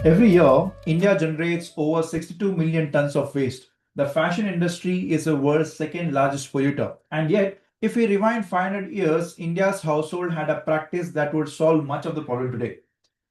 Every year, India generates over 62 million tons of waste. The fashion industry is the world's second largest polluter. And yet, if we rewind 500 years, India's household had a practice that would solve much of the problem today.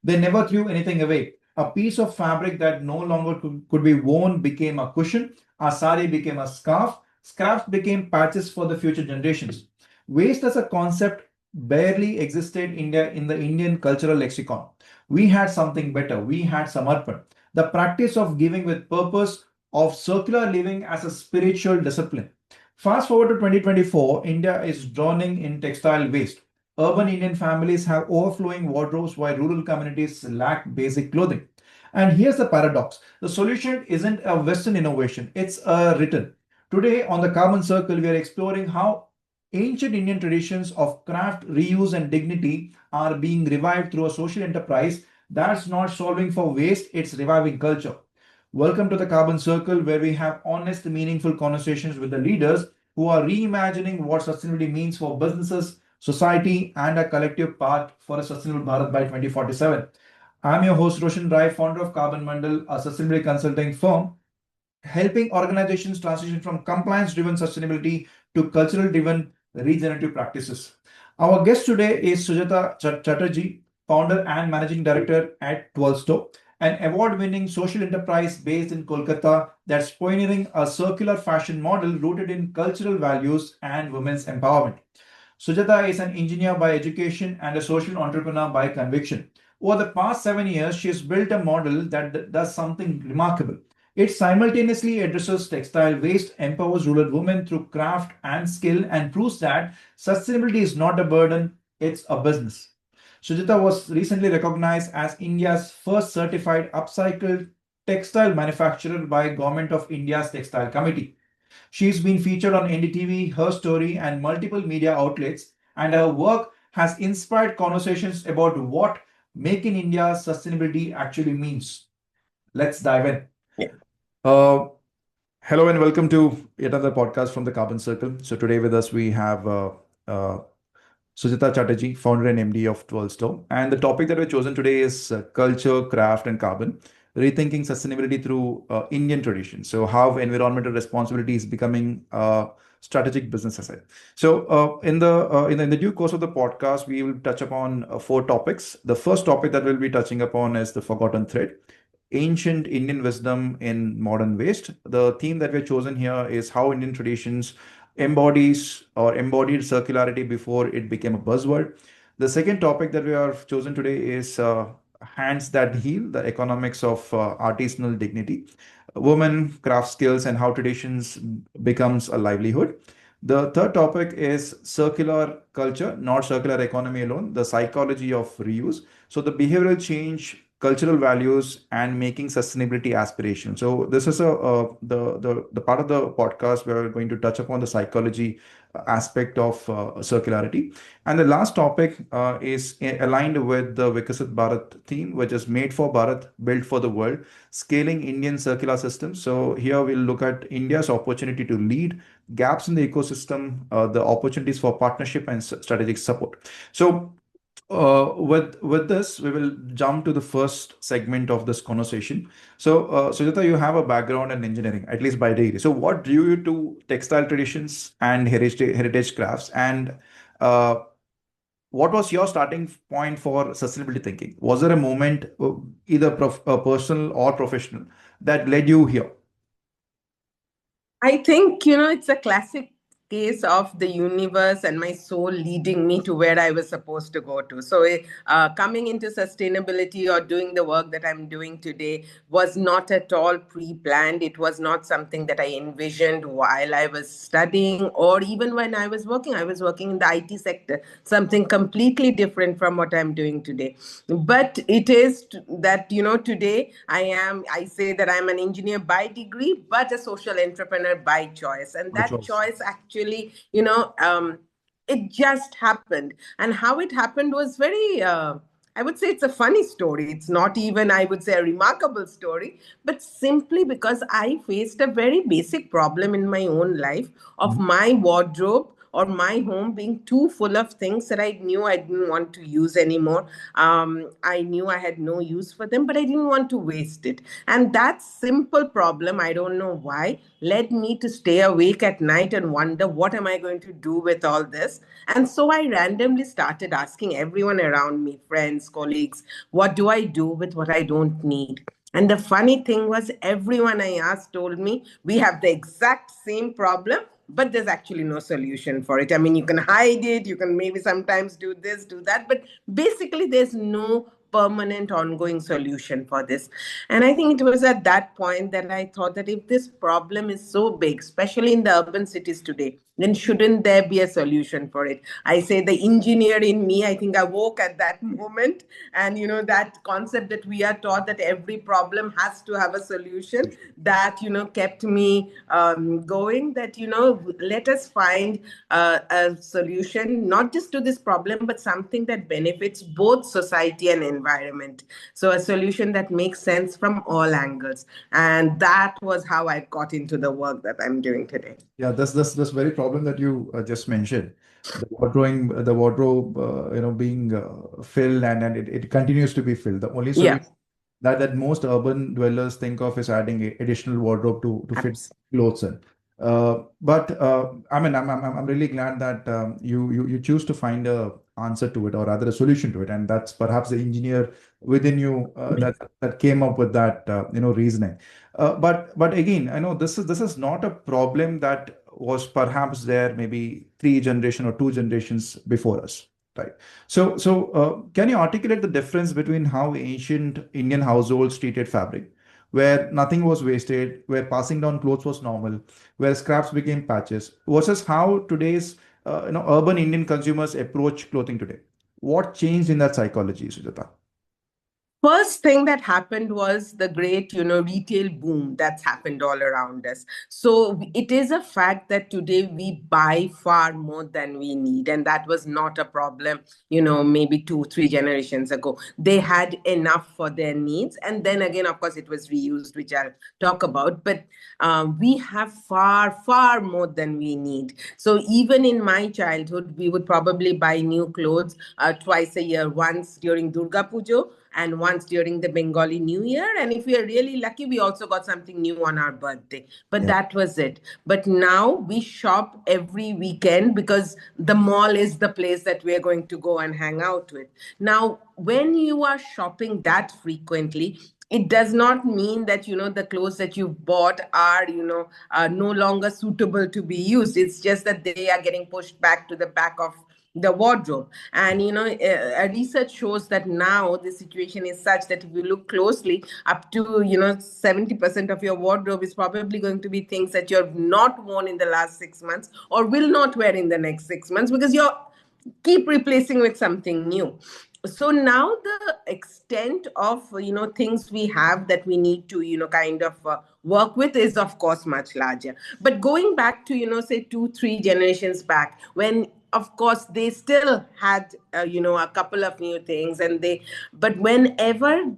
They never threw anything away. A piece of fabric that no longer could be worn became a cushion, a sari became a scarf, scraps became patches for the future generations. Waste as a concept barely existed in the Indian cultural lexicon. We had something better. We had samarpan, the practice of giving with purpose, of circular living as a spiritual discipline. Fast forward to 2024, India is drowning in textile waste. Urban Indian families have overflowing wardrobes while rural communities lack basic clothing. And here's the paradox, the solution isn't a Western innovation, it's a return. Today, on the Carbon Circle, we are exploring how ancient Indian traditions of craft, reuse, and dignity are being revived through a social enterprise that's not solving for waste, it's reviving culture. Welcome to the Carbon Circle, where we have honest, meaningful conversations with the leaders who are reimagining what sustainability means for businesses, society, and a collective path for a sustainable Bharat by 2047. I'm your host, Roshan Rai, founder of Carbon Mandal, a sustainability consulting firm helping organizations transition from compliance driven sustainability to cultural driven regenerative practices. Our guest today is Sujata Chatterjee, founder and managing director at Twirl.store, an award winning social enterprise based in Kolkata that's pioneering a circular fashion model rooted in cultural values and women's empowerment. Sujata is an engineer by education and a social entrepreneur by conviction. Over the past 7 years, she has built a model that does something remarkable. It simultaneously addresses textile waste, empowers rural women through craft and skill, and proves that sustainability is not a burden, it's a business. Sujata was recently recognized as India's first certified upcycled textile manufacturer by Government of India's Textile Committee. She's been featured on NDTV, Her Story, and multiple media outlets, and her work has inspired conversations about what Make in India sustainability actually means. Let's dive in. Uh, Hello and welcome to yet another podcast from the Carbon Circle. So today with us we have uh, Sujata Chatterjee, founder and MD of Twirl.store. And the topic that we've chosen today is culture, craft, and carbon, rethinking sustainability through Indian tradition. So how environmental responsibility is becoming a strategic business asset. So in the due course of the podcast, we will touch upon four topics. The first topic that we'll be touching upon is the forgotten thread, ancient Indian wisdom in modern waste. The theme that we've chosen here is how Indian traditions embodied circularity before it became a buzzword. The second topic that we have chosen today is hands that heal, the economics of artisanal dignity, women, craft skills, and how traditions becomes a livelihood. The third topic is circular culture, not circular economy alone, the psychology of reuse. So the behavioral change, cultural values, and making sustainability aspirational. So this is the part of the podcast where we're going to touch upon the psychology aspect of circularity. And the last topic is aligned with the Vikasit Bharat theme, which is made for Bharat, built for the world, scaling Indian circular systems. So here we'll look at India's opportunity to lead, gaps in the ecosystem, the opportunities for partnership and strategic support. So with this, we will jump to the first segment of this conversation. So, Sujata, you have a background in engineering, at least by degree. So, what drew you to textile traditions and heritage crafts? And uh, what was your starting point for sustainability thinking? Was there a moment, either personal or professional, that led you here? I think, it's a classic case of the universe and my soul leading me to where I was supposed to go to. So, coming into sustainability or doing the work that I'm doing today was not at all pre planned. It was not something that I envisioned while I was studying or even when I was working. I was working in the IT sector, something completely different from what I'm doing today. But it is that, today I say that I'm an engineer by degree, but a social entrepreneur by choice. And My that choice. choice actually, it just happened. And how it happened was very, I would say it's a funny story. It's not even, I would say, a remarkable story, but simply because I faced a very basic problem in my own life of Mhm. my wardrobe or my home being too full of things that I knew I didn't want to use anymore. I knew I had no use for them, but I didn't want to waste it. And that simple problem, I don't know why, led me to stay awake at night and wonder, what am I going to do with all this? And so I randomly started asking everyone around me, friends, colleagues, what do I do with what I don't need? And the funny thing was, everyone I asked told me, we have the exact same problem, but there's actually no solution for it. I mean, you can hide it, you can maybe sometimes do this, do that, but basically, there's no permanent ongoing solution for this. And I think it was at that point that I thought that if this problem is so big, especially in the urban cities today, then shouldn't there be a solution for it? I say the engineer in me, I think I woke at that moment. And that concept that we are taught that every problem has to have a solution, that kept me going, that let us find a solution not just to this problem, but something that benefits both society and environment. So a solution that makes sense from all angles. And that was how I got into the work that I'm doing today. Yeah, this very problem that you just mentioned, the wardrobe, being filled, and it continues to be filled. The only Yeah. solution that most urban dwellers think of is adding additional wardrobe to fit Abs- clothes in. But I mean, I'm really glad that you choose to find a answer to it, or rather a solution to it, and that's perhaps the engineer within you that came up with that reasoning. But again, I know this is not a problem that was perhaps there maybe three generation or two generations before us, right? So can you articulate the difference between how ancient Indian households treated fabric, where nothing was wasted, where passing down clothes was normal, where scraps became patches, versus how today's urban Indian consumers approach clothing today? What changed in that psychology, Sujata? First thing that happened was the great, retail boom that's happened all around us. So it is a fact that today we buy far more than we need. And that was not a problem, maybe 2, 3 generations ago. They had enough for their needs. And then again, of course, it was reused, which I'll talk about. But we have far, far more than we need. So even in my childhood, we would probably buy new clothes twice a year, once during Durga Puja and once during the Bengali New Year. And if we are really lucky, we also got something new on our birthday. But Yeah, that was it. But now we shop every weekend because the mall is the place that we are going to go and hang out with. Now, when you are shopping that frequently, it does not mean that the clothes that you've bought are no longer suitable to be used. It's just that they are getting pushed back to the back of the wardrobe. And research shows that now the situation is such that if you look closely, up to 70% of your wardrobe is probably going to be things that you've not worn in the last 6 months or will not wear in the next 6 months, because you're keep replacing with something new. So now the extent of things we have that we need to kind of work with is of course much larger. But going back to say 2, 3 generations back, when of course they still had a couple of new things, but whenever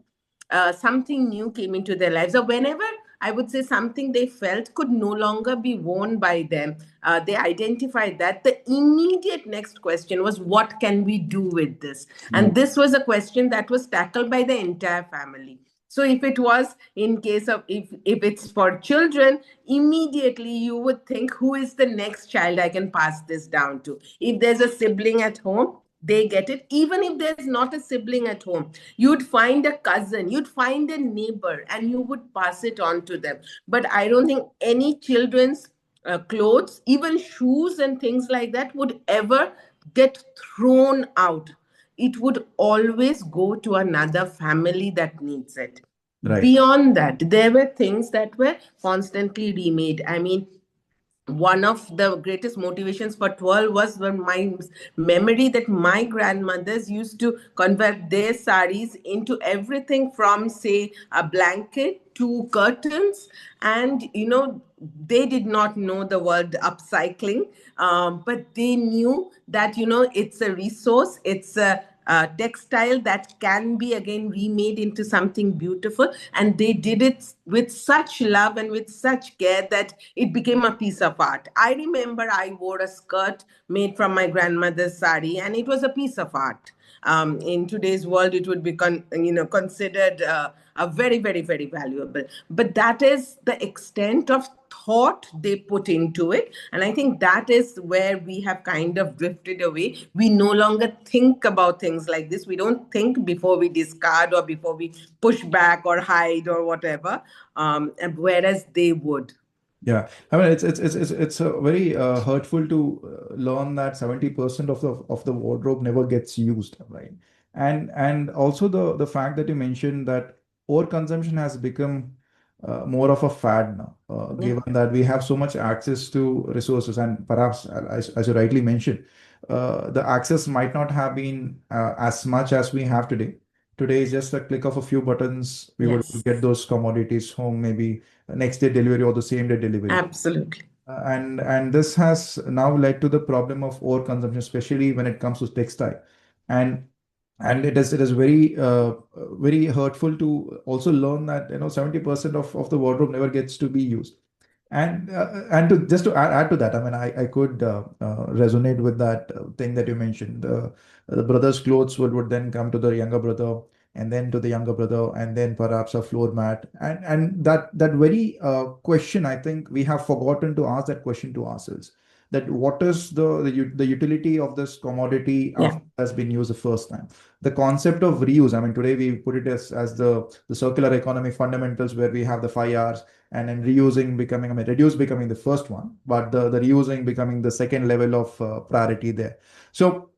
something new came into their lives, or whenever I would say something they felt could no longer be worn by them, they identified that the immediate next question was, what can we do with this? right, And this was a question that was tackled by the entire family. So if it was in case of, if it's for children, immediately you would think, who is the next child I can pass this down to? If there's a sibling at home, they get it. Even if there's not a sibling at home, you'd find a cousin, you'd find a neighbor, and you would pass it on to them. But I don't think any children's clothes, even shoes and things like that, would ever get thrown out. It would always go to another family that needs it. right, Beyond that, there were things that were constantly remade. I mean, one of the greatest motivations for twirl was when my memory that my grandmothers used to convert their saris into everything from, say, a blanket to curtains. And they did not know the word upcycling, but they knew that it's a resource, it's textile that can be again remade into something beautiful. And they did it with such love and with such care that it became a piece of art. I remember I wore a skirt made from my grandmother's sari, and it was a piece of art. In today's world, it would be considered a very, very, very valuable. But that is the extent of thought they put into it, and I think that is where we have kind of drifted away. We no longer think about things like this. We don't think before we discard or before we push back or hide or whatever, whereas they would. Yeah, I mean it's very hurtful to learn that 70% of the wardrobe never gets used, right? And also the fact that you mentioned that overconsumption has become more of a fad now, Yeah, given that we have so much access to resources, and perhaps as you rightly mentioned, the access might not have been as much as we have today. Today is just a click of a few buttons. We would yes, get those commodities home, maybe next day delivery or the same day delivery. absolutely. And this has now led to the problem of overconsumption, especially when it comes to textile. And and it is very very hurtful to also learn that 70% of the wardrobe never gets to be used. And to just to add to that, I mean, I could resonate with that thing that you mentioned. The brother's clothes would then come to the younger brother, and then to the younger brother, and then perhaps a floor mat. And that very question, I think we have forgotten to ask that question to ourselves. That what is the utility of this commodity Yeah. after it has been used the first time? The concept of reuse. I mean, today we put it as the circular economy fundamentals, where we have the 5 R's, and then reusing becoming, I mean, reduce becoming the first one, but the reusing becoming the second level of priority there. So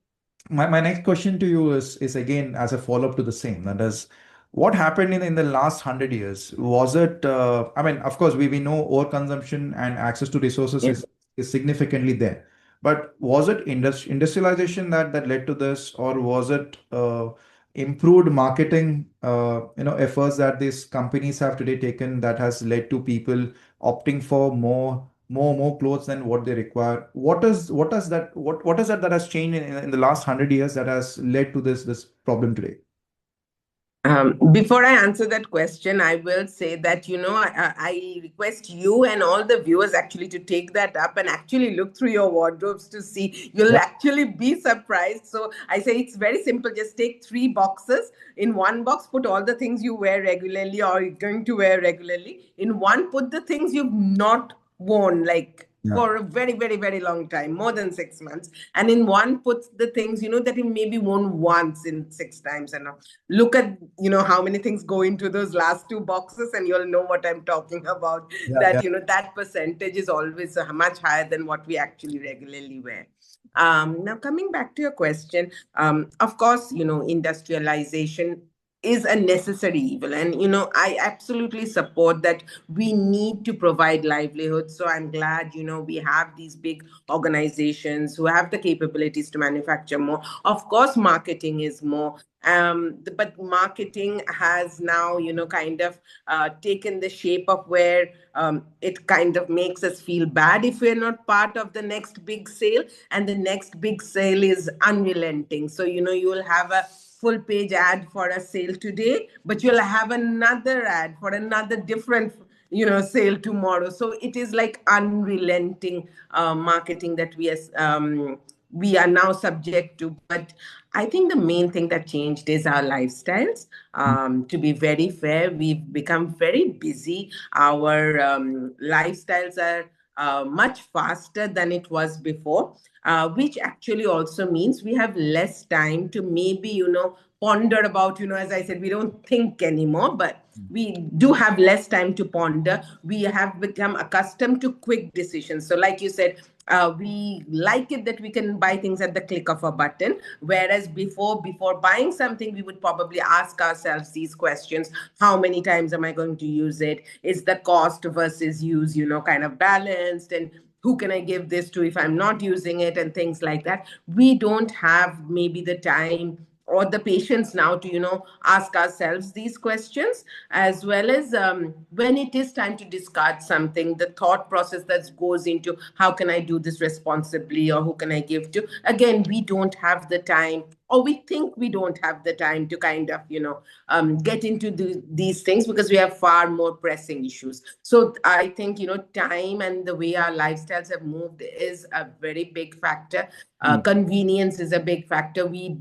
my next question to you is again as a follow-up to the same. That is, what happened in the last 100 years? Was it, I mean, of course, we know overconsumption and access to resources Yeah. is significantly there. But was it industrialization that led to this, or was it improved marketing, efforts that these companies have today taken that has led to people opting for more clothes than what they require? What is that that has changed in the last 100 years that has led to this problem today? Before I answer that question, I will say that, I request you and all the viewers actually to take that up and actually look through your wardrobes to see. You'll Yeah, actually be surprised. So I say it's very simple. Just take 3 boxes. In one box, put all the things you wear regularly or you're going to wear regularly. In one, put the things you've not worn, like yeah, for a very, very, very long time, more than 6 months. And in one, put the things, that you maybe worn once in 6 times. And look at, how many things go into those last 2 boxes, and you'll know what I'm talking about. yeah, That, yeah. that percentage is always much higher than what we actually regularly wear. Now, coming back to your question, of course, industrialization is a necessary evil. And, I absolutely support that we need to provide livelihood. So I'm glad, we have these big organizations who have the capabilities to manufacture more. Of course, marketing is more. But marketing has now, kind of taken the shape of where it kind of makes us feel bad if we're not part of the next big sale. And the next big sale is unrelenting. So, you will have a full page ad for a sale today, but you'll have another ad for another different sale tomorrow. So it is like unrelenting marketing that we are now subject to. But I think the main thing that changed is our lifestyles. To be very fair, we've become very busy. Our lifestyles are much faster than it was before, which actually also means we have less time to maybe, ponder about, as I said, we don't think anymore, but we do have less time to ponder. We have become accustomed to quick decisions. So, like you said, we like it that we can buy things at the click of a button. Whereas before buying something, we would probably ask ourselves these questions: How many times am I going to use it? Is the cost versus use, kind of balanced? And who can I give this to if I'm not using it? And things like that. We don't have maybe the time or the patience now to ask ourselves these questions, as well as when it is time to discard something, the thought process that goes into how can I do this responsibly, or who can I give to. Again, we don't have the time or we think we don't have the time to kind of, get into these things because we have far more pressing issues. So I think, time and the way our lifestyles have moved is a very big factor. Mm. Convenience is a big factor. We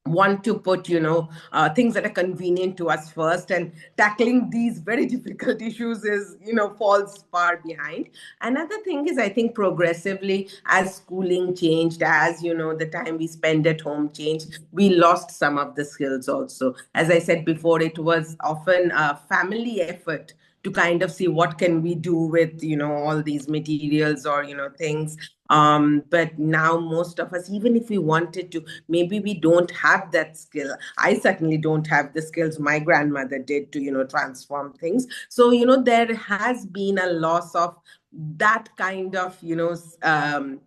want to put things that are convenient to us first, and tackling these very difficult issues is falls far behind. Another thing is, I think, progressively, as schooling changed, as the time we spend at home changed, we lost some of the skills also. As I said before, it was often a family effort to kind of see what can we do with all these materials or things. But now most of us, even if we wanted to, maybe we don't have that skill. I certainly don't have the skills my grandmother did to transform things. So there has been a loss of that kind of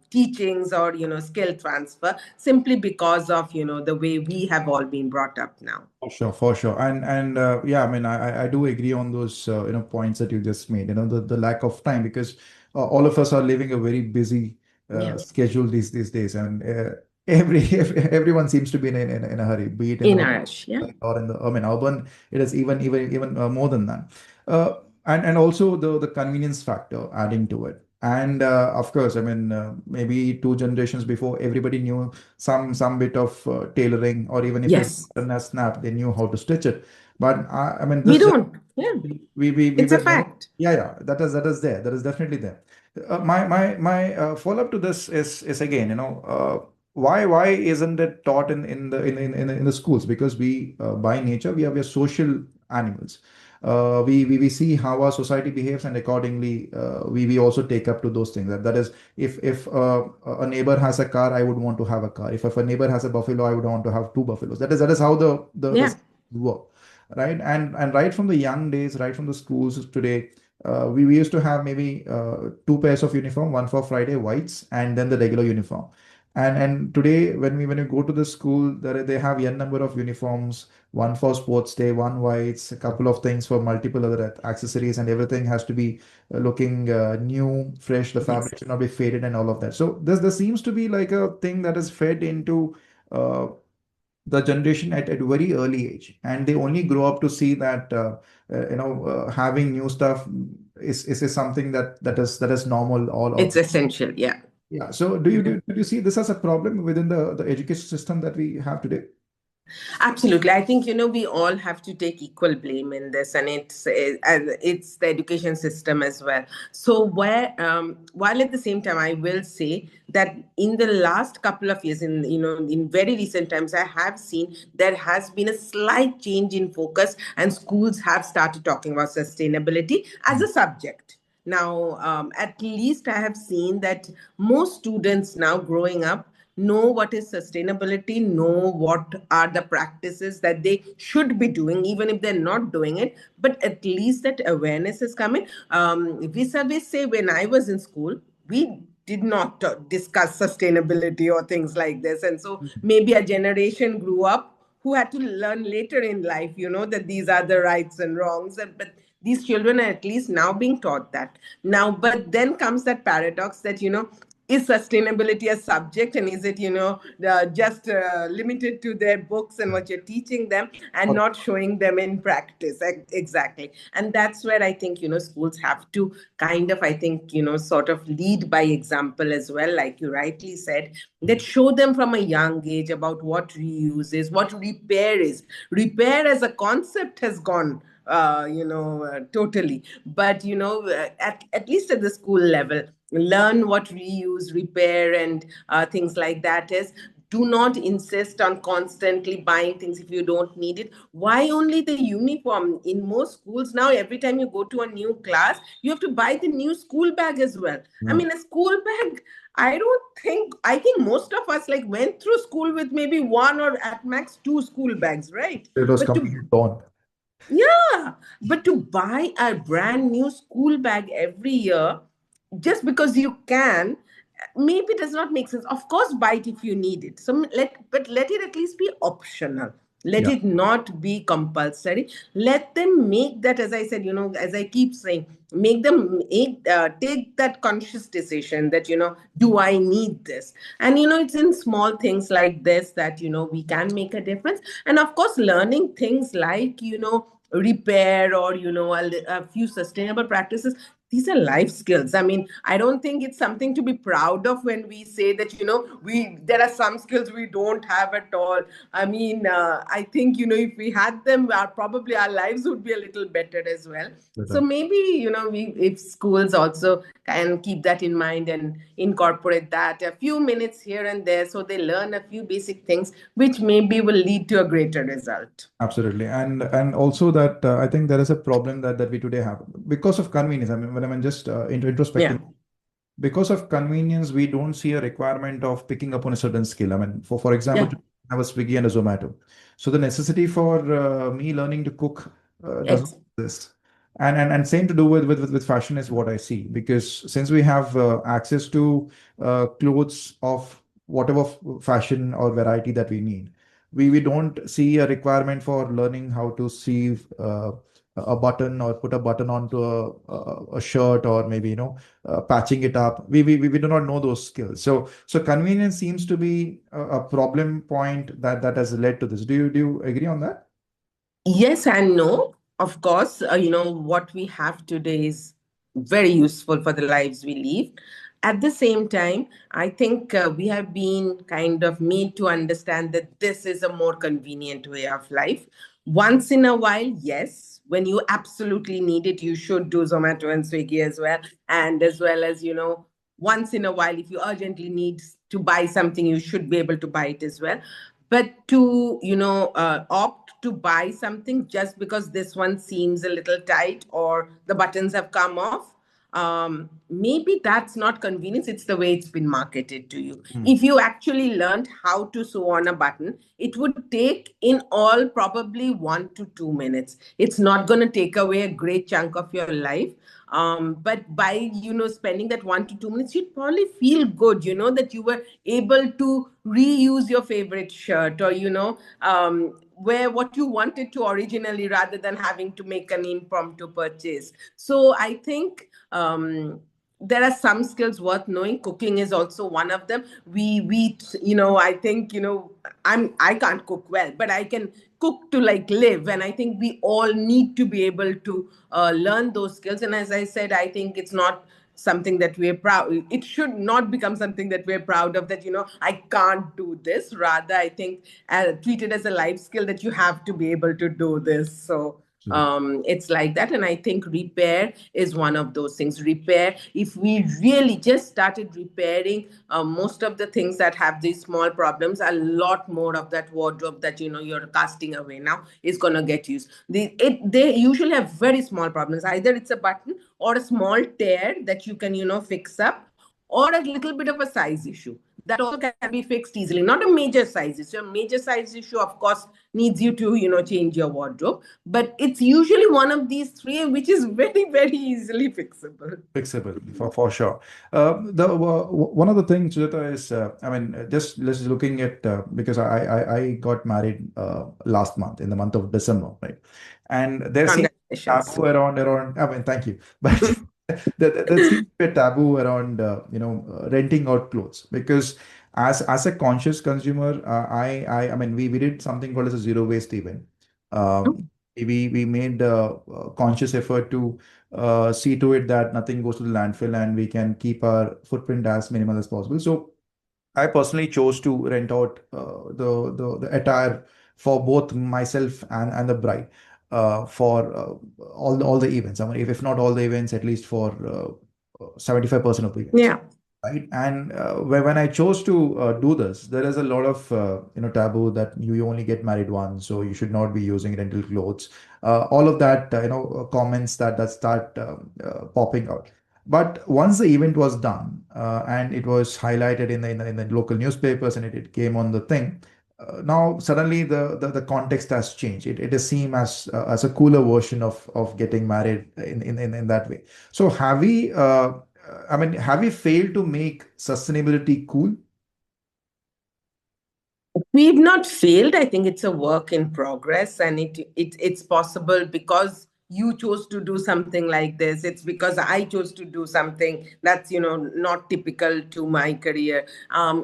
teachings or skill transfer, simply because of the way we have all been brought up now. For sure, for sure. And yeah, I mean, I do agree on those points that you just made, the lack of time, because all of us are living a very busy Yeah. schedule these days, and everyone seems to be in a hurry, be it in In rural Arash, yeah. or in the, I mean, urban. It is even more than that. uh, and also the convenience factor adding to it. And of course, I mean, maybe two generations before, everybody knew some bit of tailoring, or even if a Yes. button has snapped, they knew how to stitch it. But I mean, We this don't. Yeah. we It's a were never. fact. Yeah, yeah, that is there. That is definitely there. My follow up to this is again, why isn't it taught in the schools? Because we, by nature, we are social animals. We see how our society behaves, and accordingly, we also take up to those things. That is, if a neighbor has a car, I would want to have a car. If a neighbor has a buffalo, I would want to have two buffaloes. That is how the Yeah. work, right? And right from the young days, right from the schools today, we used to have maybe two pairs of uniform, one for Friday whites, and then the regular uniform. And today, when you go to the school, they have n number of uniforms, one for sports day, one whites, a couple of things for multiple other accessories, and everything has to be looking new, fresh. The Yes. fabric should not be faded and all of that. So there seems to be like a thing that is fed into uh, the generation at a very early age, and they only grow up to see that having new stuff is something that is normal all It's through. essential. Yeah. Yeah. So do you see this as a problem within the education system that we have today? Absolutely. I think, we all have to take equal blame in this, and it's the education system as well. So while at the same time, I will say that in the last couple of years, in very recent times, I have seen there has been a slight change in focus, and schools have started talking about sustainability as a subject. Now, at least I have seen that most students now growing up know what is sustainability, know what are the practices that they should be doing, even if they're not doing it. But at least that awareness is coming. We say when I was in school, we did not discuss sustainability or things like this. And so maybe a generation grew up who had to learn later in life, that these are the rights and wrongs. But these children are at least now being taught that. Now, but then comes that paradox that, is sustainability a subject, and is it just limited to their books and what you're teaching them, and Or- not showing them in practice? Exactly. And that's where I think schools have to kind of, I think, sort of lead by example as well, like you rightly said, that show them from a young age about what reuse is, what repair is. Repair as a concept has gone totally. But at least at the school level, learn what reuse, repair, and things like that is. Do not insist on constantly buying things if you don't need it. Why only the uniform? In most schools now, every time you go to a new class, you have to buy the new school bag as well. I yeah. mean, a school bag, I think most of us like went through school with maybe one or at max two school bags, right? It was But to completely torn. Yeah, but to buy a brand new school bag every year just because you can, maybe does not make sense. Of course, buy it if you need it. But let it at least be optional. Let Yeah. it not be compulsory. Let them make that, as I said, as I keep saying, make them take that conscious decision that, do I need this? And, it's in small things like this that, we can make a difference. And of course, learning things like, repair, or, a few sustainable practices. These are life skills. I mean, I don't think it's something to be proud of when we say that, we there are some skills we don't have at all. I mean, I think, if we had them, probably our lives would be a little better as well. So Sure. maybe, if schools also can keep that in mind and incorporate that a few minutes here and there, so they learn a few basic things, which maybe will lead to a greater result. Absolutely. And also that I think there is a problem that we today have because of convenience. I mean, when I'm just Yeah. introspecting, because of convenience, we don't see a requirement of picking up on a certain skill. I mean, for example, Yeah. I have a Swiggy and a Zomato. So the necessity for me learning to cook doesn't Ex- exist. And same to do with fashion is what I see. Because since we have access to clothes of whatever fashion or variety that we need, we don't see a requirement for learning how to sieve a button or put a button onto a shirt, or maybe patching it up. We do not know those skills. So convenience seems to be a problem point that has led to this. Do you agree on that? Yes and no. Of course, what we have today is very useful for the lives we live. At the same time, I think we have been kind of made to understand that this is a more convenient way of life. Once in a while, yes, when you absolutely need it, you should do Zomato and Swiggy as well. And as well as, once in a while, if you urgently need to buy something, you should be able to buy it as well. But to, opt to buy something just because this one seems a little tight or the buttons have come off, maybe that's not convenience. It's the way it's been marketed to you. Hmm. If you actually learned how to sew on a button, it would take in all probably 1 to 2 minutes. It's not going to take away a great chunk of your life. But by, spending that 1 to 2 minutes, you'd probably feel good, that you were able to reuse your favorite shirt, or, wear what you wanted to originally, rather than having to make an impromptu purchase. So I think, there are some skills worth knowing. Cooking is also one of them. We I think, I can't cook well, but I can cook to like live, and I think we all need to be able to learn those skills. And as I said, I think it's not something that we're proud, it should not become something that we're proud of, that, I can't do this. Rather, I think, treat it as a life skill, that you have to be able to do this. So it's like that. And I think repair is one of those things. Repair, if we really just started repairing most of the things that have these small problems, a lot more of that wardrobe that, you're casting away now is going to get used. They usually have very small problems. Either it's a button or a small tear that you can, fix up, or a little bit of a size issue that also can be fixed easily. Not a major size issue. A major size issue, of course, needs you to, change your wardrobe. But it's usually one of these three, which is very, very easily fixable. Fixable for sure. One of the things, Sujata, is I mean, just let's looking at because I got married last month in the month of December, right? And there seems Congratulations. taboo around. I mean, thank you, but there seems to be a taboo around renting out clothes, because as a conscious consumer, I mean, we did something called as a zero waste event. We made a conscious effort to see to it that nothing goes to the landfill and we can keep our footprint as minimal as possible. So I personally chose to rent out the attire for both myself and the bride for all the events. I mean, if not all the events, at least for 75% of the events. Yeah. Right. And when I chose to do this, there is a lot of taboo that you only get married once, so you should not be using rental clothes. All of that comments that start popping out. But once the event was done and it was highlighted in the local newspapers, and it came on the thing, now suddenly the context has changed. It is seen as a cooler version of getting married in that way. So have we? I mean, have we failed to make sustainability cool? We've not failed. I think it's a work in progress, and it's possible because you chose to do something like this. It's because I chose to do something that's not typical to my career.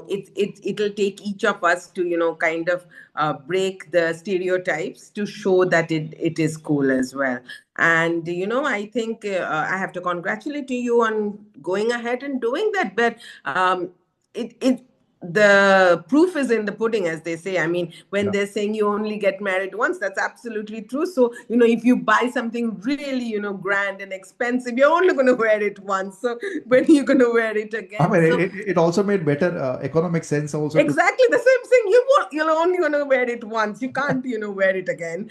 It'll take each of us to kind of break the stereotypes to show that it is cool as well. And I think I have to congratulate you on going ahead and doing that. But it the proof is in the pudding, as they say. I mean, when they're saying you only get married once, that's absolutely true. So if you buy something really grand and expensive, you're only going to wear it once. So when are you going to wear it I again? mean, So it also made better economic sense also to. exactly the same thing. You're only going to wear it once. You can't wear it again.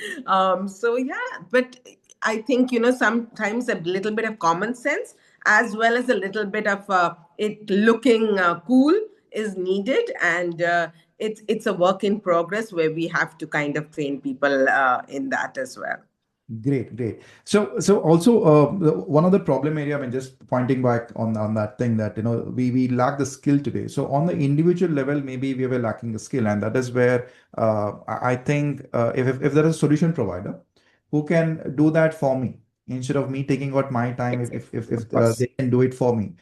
So yeah, but I think sometimes a little bit of common sense as well as a little bit of it looking cool is needed, and it's a work in progress where we have to kind of train people in that as well. Great, great. So also one of the problem area, I mean, just pointing back on that thing that we lack the skill today. So on the individual level, maybe we were lacking the skill, and that is where I think if there is a solution provider who can do that for me instead of me taking out my time, if Of course. they can do it for me,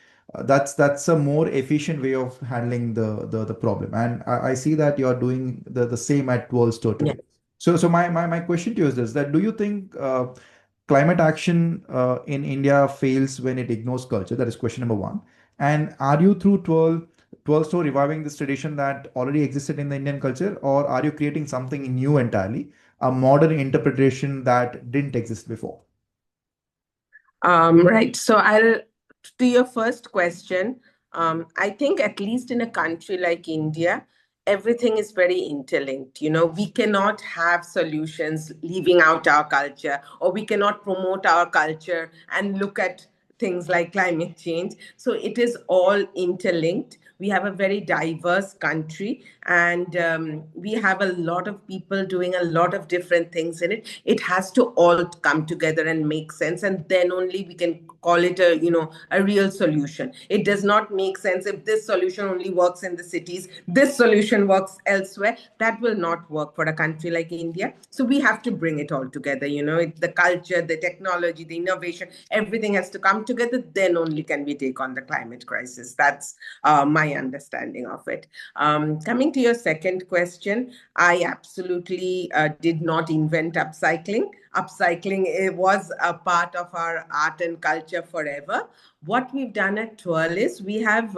that's a more efficient way of handling the problem. And I see that you are doing the same at World Store Yeah. today. So my question to you is this, that do you think climate action in India fails when it ignores culture? That is question number one. And are you through 12 store reviving this tradition that already existed in the Indian culture, or are you creating something new entirely, a modern interpretation that didn't exist before? Right. So to your first question, I think at least in a country like India, everything is very interlinked. We cannot have solutions leaving out our culture, or we cannot promote our culture and look at things like climate change. So it is all interlinked. We have a very diverse country, and we have a lot of people doing a lot of different things in it. It has to all come together and make sense, and then only we can call it a real solution. It does not make sense if this solution only works in the cities, this solution works elsewhere. That will not work for a country like India. So we have to bring it all together. The culture, the technology, the innovation, everything has to come together. Then only can we take on the climate crisis. That's my understanding of it. Coming to your second question, I absolutely did not invent upcycling. Upcycling, it was a part of our art and culture forever. What we've done at Twirl is we have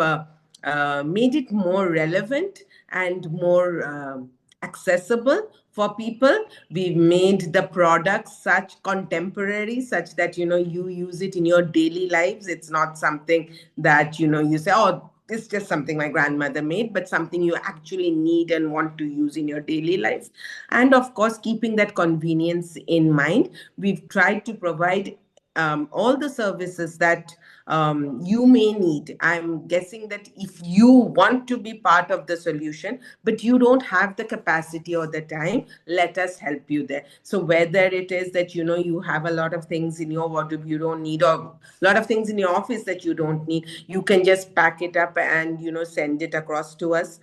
made it more relevant and more accessible for people. We've made the products such contemporary, such that you use it in your daily lives. It's not something that you say, oh, it's just something my grandmother made, but something you actually need and want to use in your daily life. And of course, keeping that convenience in mind, we've tried to provide all the services that you may need. I'm guessing that if you want to be part of the solution, but you don't have the capacity or the time, let us help you there. So whether it is that you have a lot of things in your wardrobe you don't need, or a lot of things in your office that you don't need, you can just pack it up and send it across to us.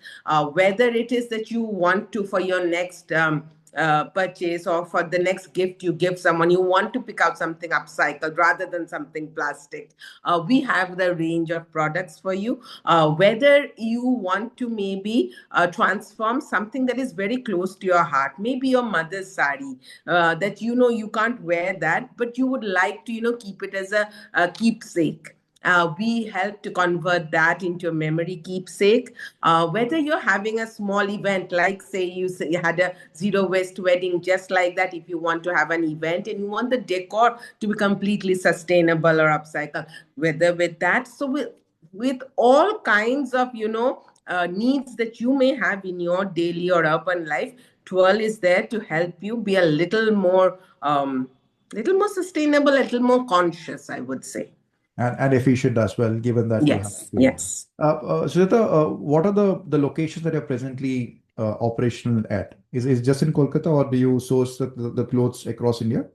Whether it is that you want to, for your next purchase, or for the next gift you give someone, you want to pick out something upcycled rather than something plastic, we have the range of products for you. Whether you want to maybe transform something that is very close to your heart, maybe your mother's sari, that you can't wear that, but you would like to keep it as a keepsake. We help to convert that into a memory keepsake. Whether you're having a small event, like say you had a zero waste wedding, just like that, if you want to have an event and you want the decor to be completely sustainable or upcycle, whether with that. So with all kinds of needs that you may have in your daily or urban life, Twirl is there to help you be a little more sustainable, a little more conscious, I would say. And efficient as well, given that you have Yes, to. yes. Sujata, what are the locations that you're presently operational at? Is just in Kolkata, or do you source the clothes across India?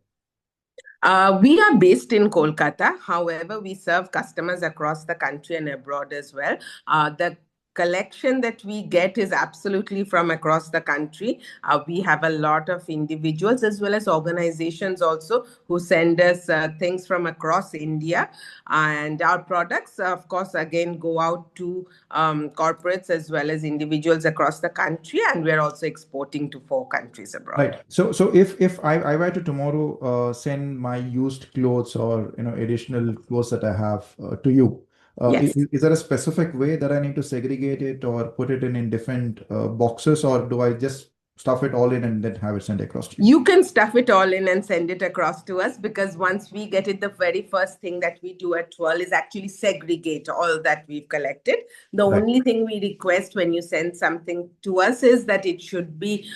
We are based in Kolkata. However, we serve customers across the country and abroad as well. The collection that we get is absolutely from across the country. We have a lot of individuals as well as organizations also who send us things from across India. And our products, of course, again go out to corporates as well as individuals across the country. And we're also exporting to 4 countries abroad. Right. So if I were to tomorrow send my used clothes or additional clothes that I have to you, Yes. is there a specific way that I need to segregate it or put it in different boxes, or do I just stuff it all in and then have it sent across to you? You can stuff it all in and send it across to us, because once we get it, the very first thing that we do at Twirl is actually segregate all that we've collected. The Right. only thing we request when you send something to us is that it should be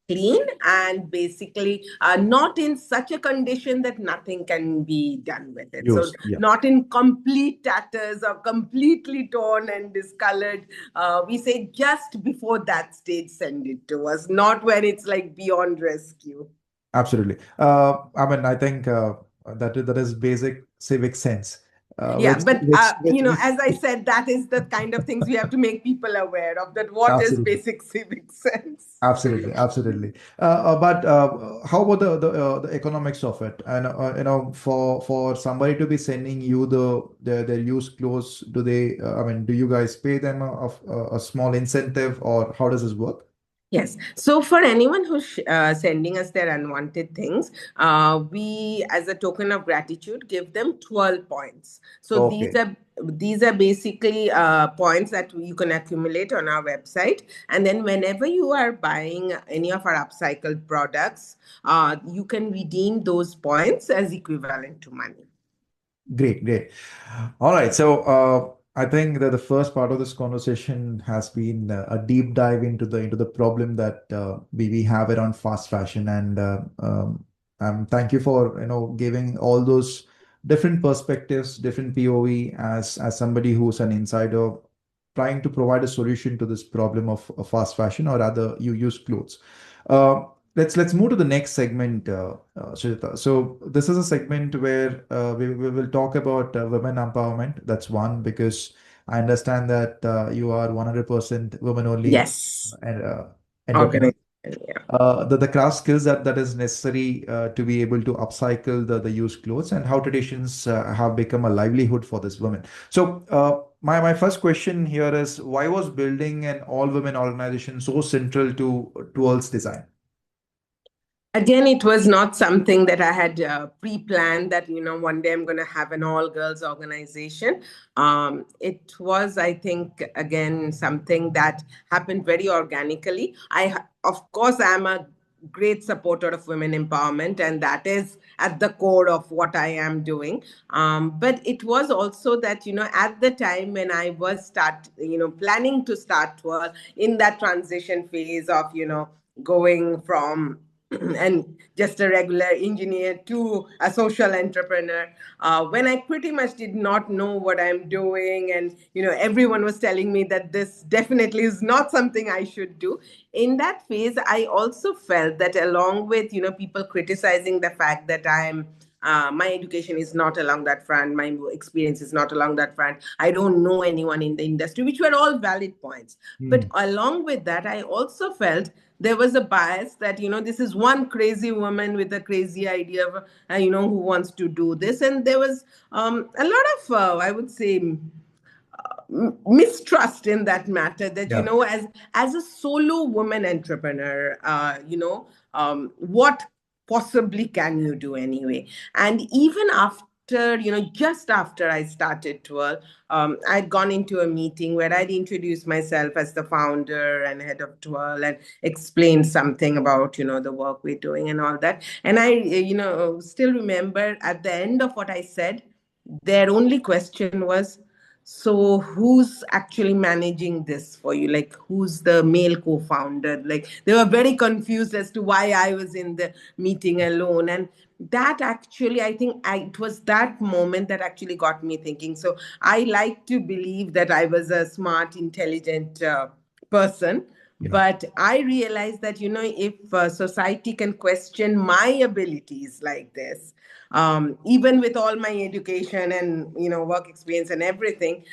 clean and basically not in such a condition that nothing can be done with it. So Used. Yeah. not in complete tatters or completely torn and discolored. We say just before that stage, send it to us, not when it's like beyond rescue. Absolutely. I mean, I think that is basic civic sense, Yeah, but as I which said, that is the kind of things we have to make people aware of. That what is absolutely. basic civic sense. Absolutely, absolutely. But how about the economics of it? And for somebody to be sending you their used clothes, do they? I mean, do you guys pay them a small incentive, or how does this work? Yes. So for anyone who's sending us their unwanted things, we, as a token of gratitude, give them 12 points. So Okay, these are basically points that you can accumulate on our website, and then whenever you are buying any of our upcycled products, you can redeem those points as equivalent to money. great, great. All right. So I think that the first part of this conversation has been a deep dive into the problem that we have around fast fashion, and thank you for giving all those different perspectives, different POV as somebody who's an insider trying to provide a solution to this problem of fast fashion or rather you use clothes. Uh, let's move to the next segment, Sujata. So this is a segment where we will talk about women empowerment. That's one, because I understand that you are 100% women only Yes. entrepreneur. Organization. Yeah. The craft skills that is necessary to be able to upcycle the used clothes, and how traditions have become a livelihood for this women. So my first question here is, why was building an all women organization so central to Twirl's design? Again, it was not something that I had pre-planned that, one day I'm going to have an all-girls organization. It was, I think, again, something that happened very organically. Of course, I'm a great supporter of women empowerment, and that is at the core of what I am doing. But it was also that, at the time when I was planning to start Twirl, in that transition phase of, going from and just a regular engineer to a social entrepreneur, when I pretty much did not know what I'm doing, and everyone was telling me that this definitely is not something I should do. In that phase, I also felt that, along with people criticizing the fact that my education is not along that front, my experience is not along that front, I don't know anyone in the industry, which were all valid points. But Hmm. along with that, I also felt there was a bias that this is one crazy woman with a crazy idea of who wants to do this, and there was a lot of I would say mistrust in that matter, that Yeah. as a solo woman entrepreneur, what possibly can you do anyway. And even after, just after I started Twirl, I'd gone into a meeting where I'd introduced myself as the founder and head of Twirl and explained something about the work we're doing and all that. And I still remember at the end of what I said, their only question was, so who's actually managing this for you? Like, who's the male co-founder? Like, they were very confused as to why I was in the meeting alone. And that actually, I think it was that moment that actually got me thinking. So I like to believe that I was a smart, intelligent person. Yeah. But I realized that, if society can question my abilities like this, even with all my education and, work experience and everything,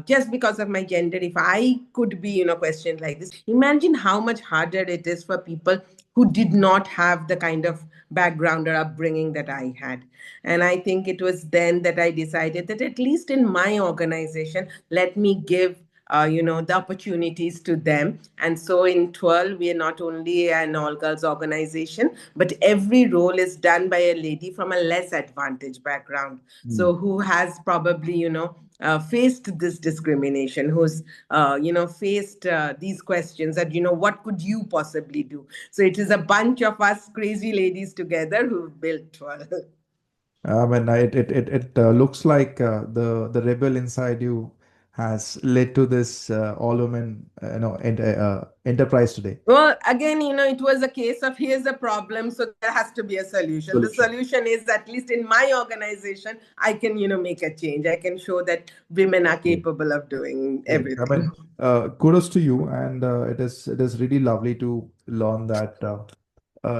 just because of my gender, if I could be, questioned like this, imagine how much harder it is for people who did not have the kind of background or upbringing that I had. And I think it was then that I decided that at least in my organization, let me give the opportunities to them. And so in Twirl, we are not only an all girls organization, but every role is done by a lady from a less advantaged background. Mm. So who has probably, faced this discrimination, who's, faced these questions that, what could you possibly do? So it is a bunch of us crazy ladies together who built Twirl. It looks like the rebel inside you has led to this all women enterprise today. Well, again, it was a case of here's a problem, so there has to be a solution. The Solution. solution is, at least in my organization, I can, make a change. I can show that women are Great. capable of doing Great. I mean, everything. kudos to you, and it is really lovely to learn that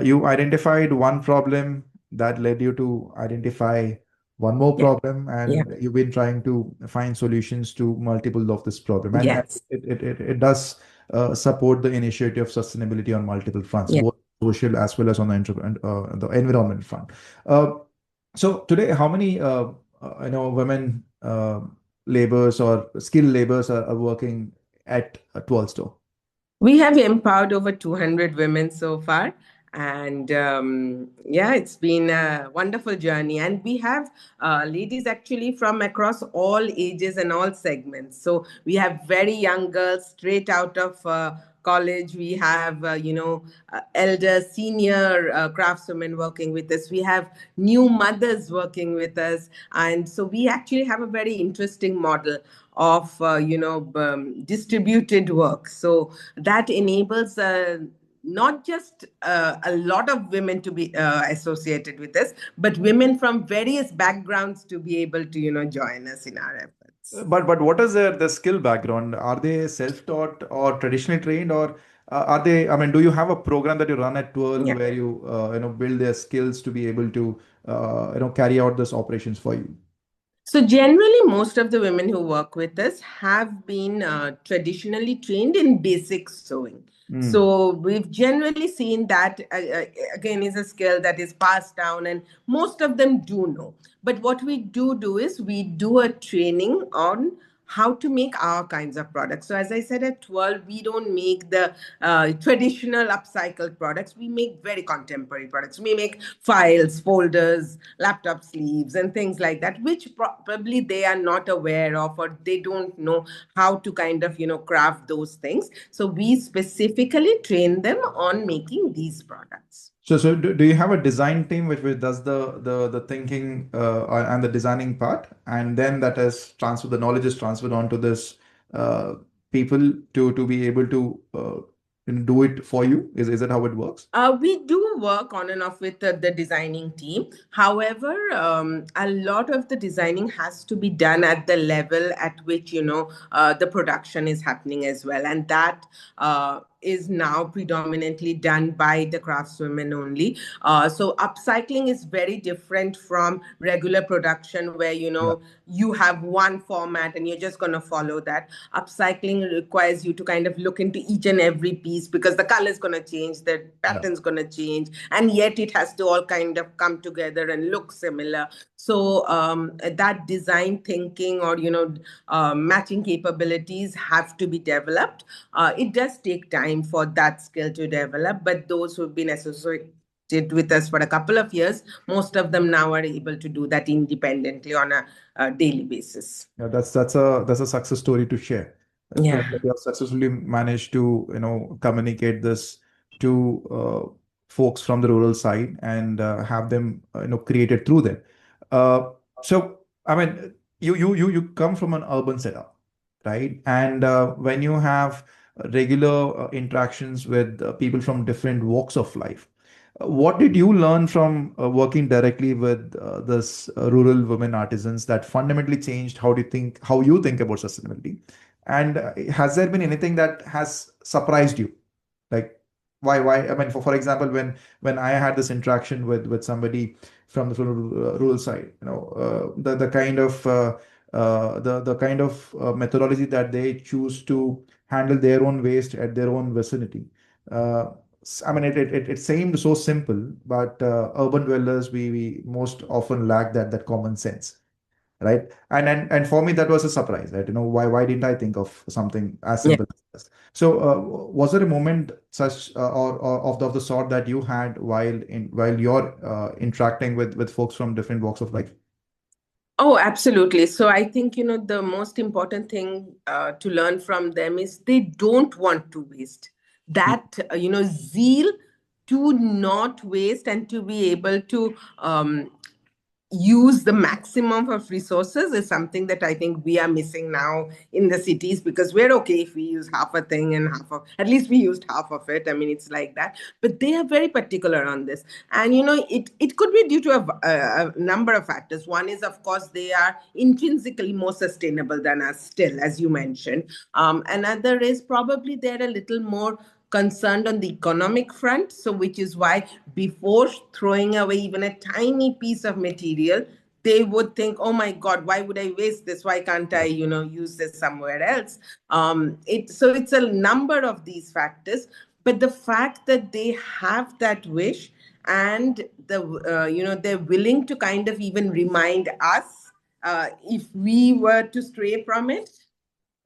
you identified one problem that led you to identify one more Yeah, problem, yeah, and you've been trying to find solutions to multiple of this problem, and yes, it does support the initiative of sustainability on multiple fronts, yeah. both social as well as on the environment front. Uh, so today, how many women laborers or skilled laborers are working at a 12 store? We have empowered over 200 women so far. And yeah, it's been a wonderful journey. And we have ladies actually from across all ages and all segments. So we have very young girls straight out of college. We have, elder, senior craftswomen working with us. We have new mothers working with us. And so we actually have a very interesting model of distributed work, so that enables not just a lot of women to be associated with us, but women from various backgrounds to be able to join us in our efforts. But what is their skill background? Are they self-taught or traditionally trained, or are they? I mean, do you have a program that you run at Twirl Yeah. where you build their skills to be able to carry out this operations for you? So, generally, most of the women who work with us have been traditionally trained in basic sewing. Mm. So, we've generally seen that, again, is a skill that is passed down, and most of them do know. But what we do is we do a training on how to make our kinds of products. So, as I said, at 12, we don't make the traditional upcycled products. We make very contemporary products. We make files, folders, laptop sleeves, and things like that, which probably they are not aware of, or they don't know how to kind of, craft those things. So, we specifically train them on making these products. So do you have a design team which does the thinking and the designing part, and then that is transferred, the knowledge is transferred onto this uh, people to be able to do it for you? Is that how it works? We do work on and off with the designing team. However, a lot of the designing has to be done at the level at which the production is happening as well, and that is now predominantly done by the craftswomen only. So upcycling is very different from regular production, where Yeah. you have one format and you're just going to follow that. Upcycling requires you to kind of look into each and every piece, because the color is going to change, the Yeah. pattern's going to change, and yet it has to all kind of come together and look similar. So that design thinking, or matching capabilities have to be developed. It does take time for that skill to develop, but those who've been associated with us for a couple of years, most of them now are able to do that independently on a daily basis. Yeah, that's a success story to share. Yeah. That you have successfully managed to communicate this to folks from the rural side and have them created through them. So I mean, you come from an urban setup, right? And when you have regular interactions with people from different walks of life, what did you learn from working directly with this rural women artisans that fundamentally changed how you think about sustainability? And has there been anything that has surprised you? Like, why? I mean, for example, when I had this interaction with somebody from the rural side, the kind of the kind of methodology that they choose to handle their own waste at their own vicinity. I mean, it seemed so simple, but urban dwellers, we most often lack that common sense, right? And for me, that was a surprise, right? Why didn't I think of something as Yeah. simple as this? So, was there a moment such or of the sort that you had while you're interacting with folks from different walks of life? Oh, absolutely. So I think, the most important thing to learn from them is they don't want to waste. That, zeal to not waste and to be able to use the maximum of resources is something that I think we are missing now in the cities, because we're okay if we use half a thing and at least we used half of it. I mean, it's like that. But they are very particular on this. And, it could be due to a number of factors. One is, of course, they are intrinsically more sustainable than us still, as you mentioned. Another is probably they're a little more concerned on the economic front. So, which is why before throwing away even a tiny piece of material, they would think, oh my God, why would I waste this? Why can't I, use this somewhere else? So it's a number of these factors. But the fact that they have that wish, and they're willing to kind of even remind us if we were to stray from it,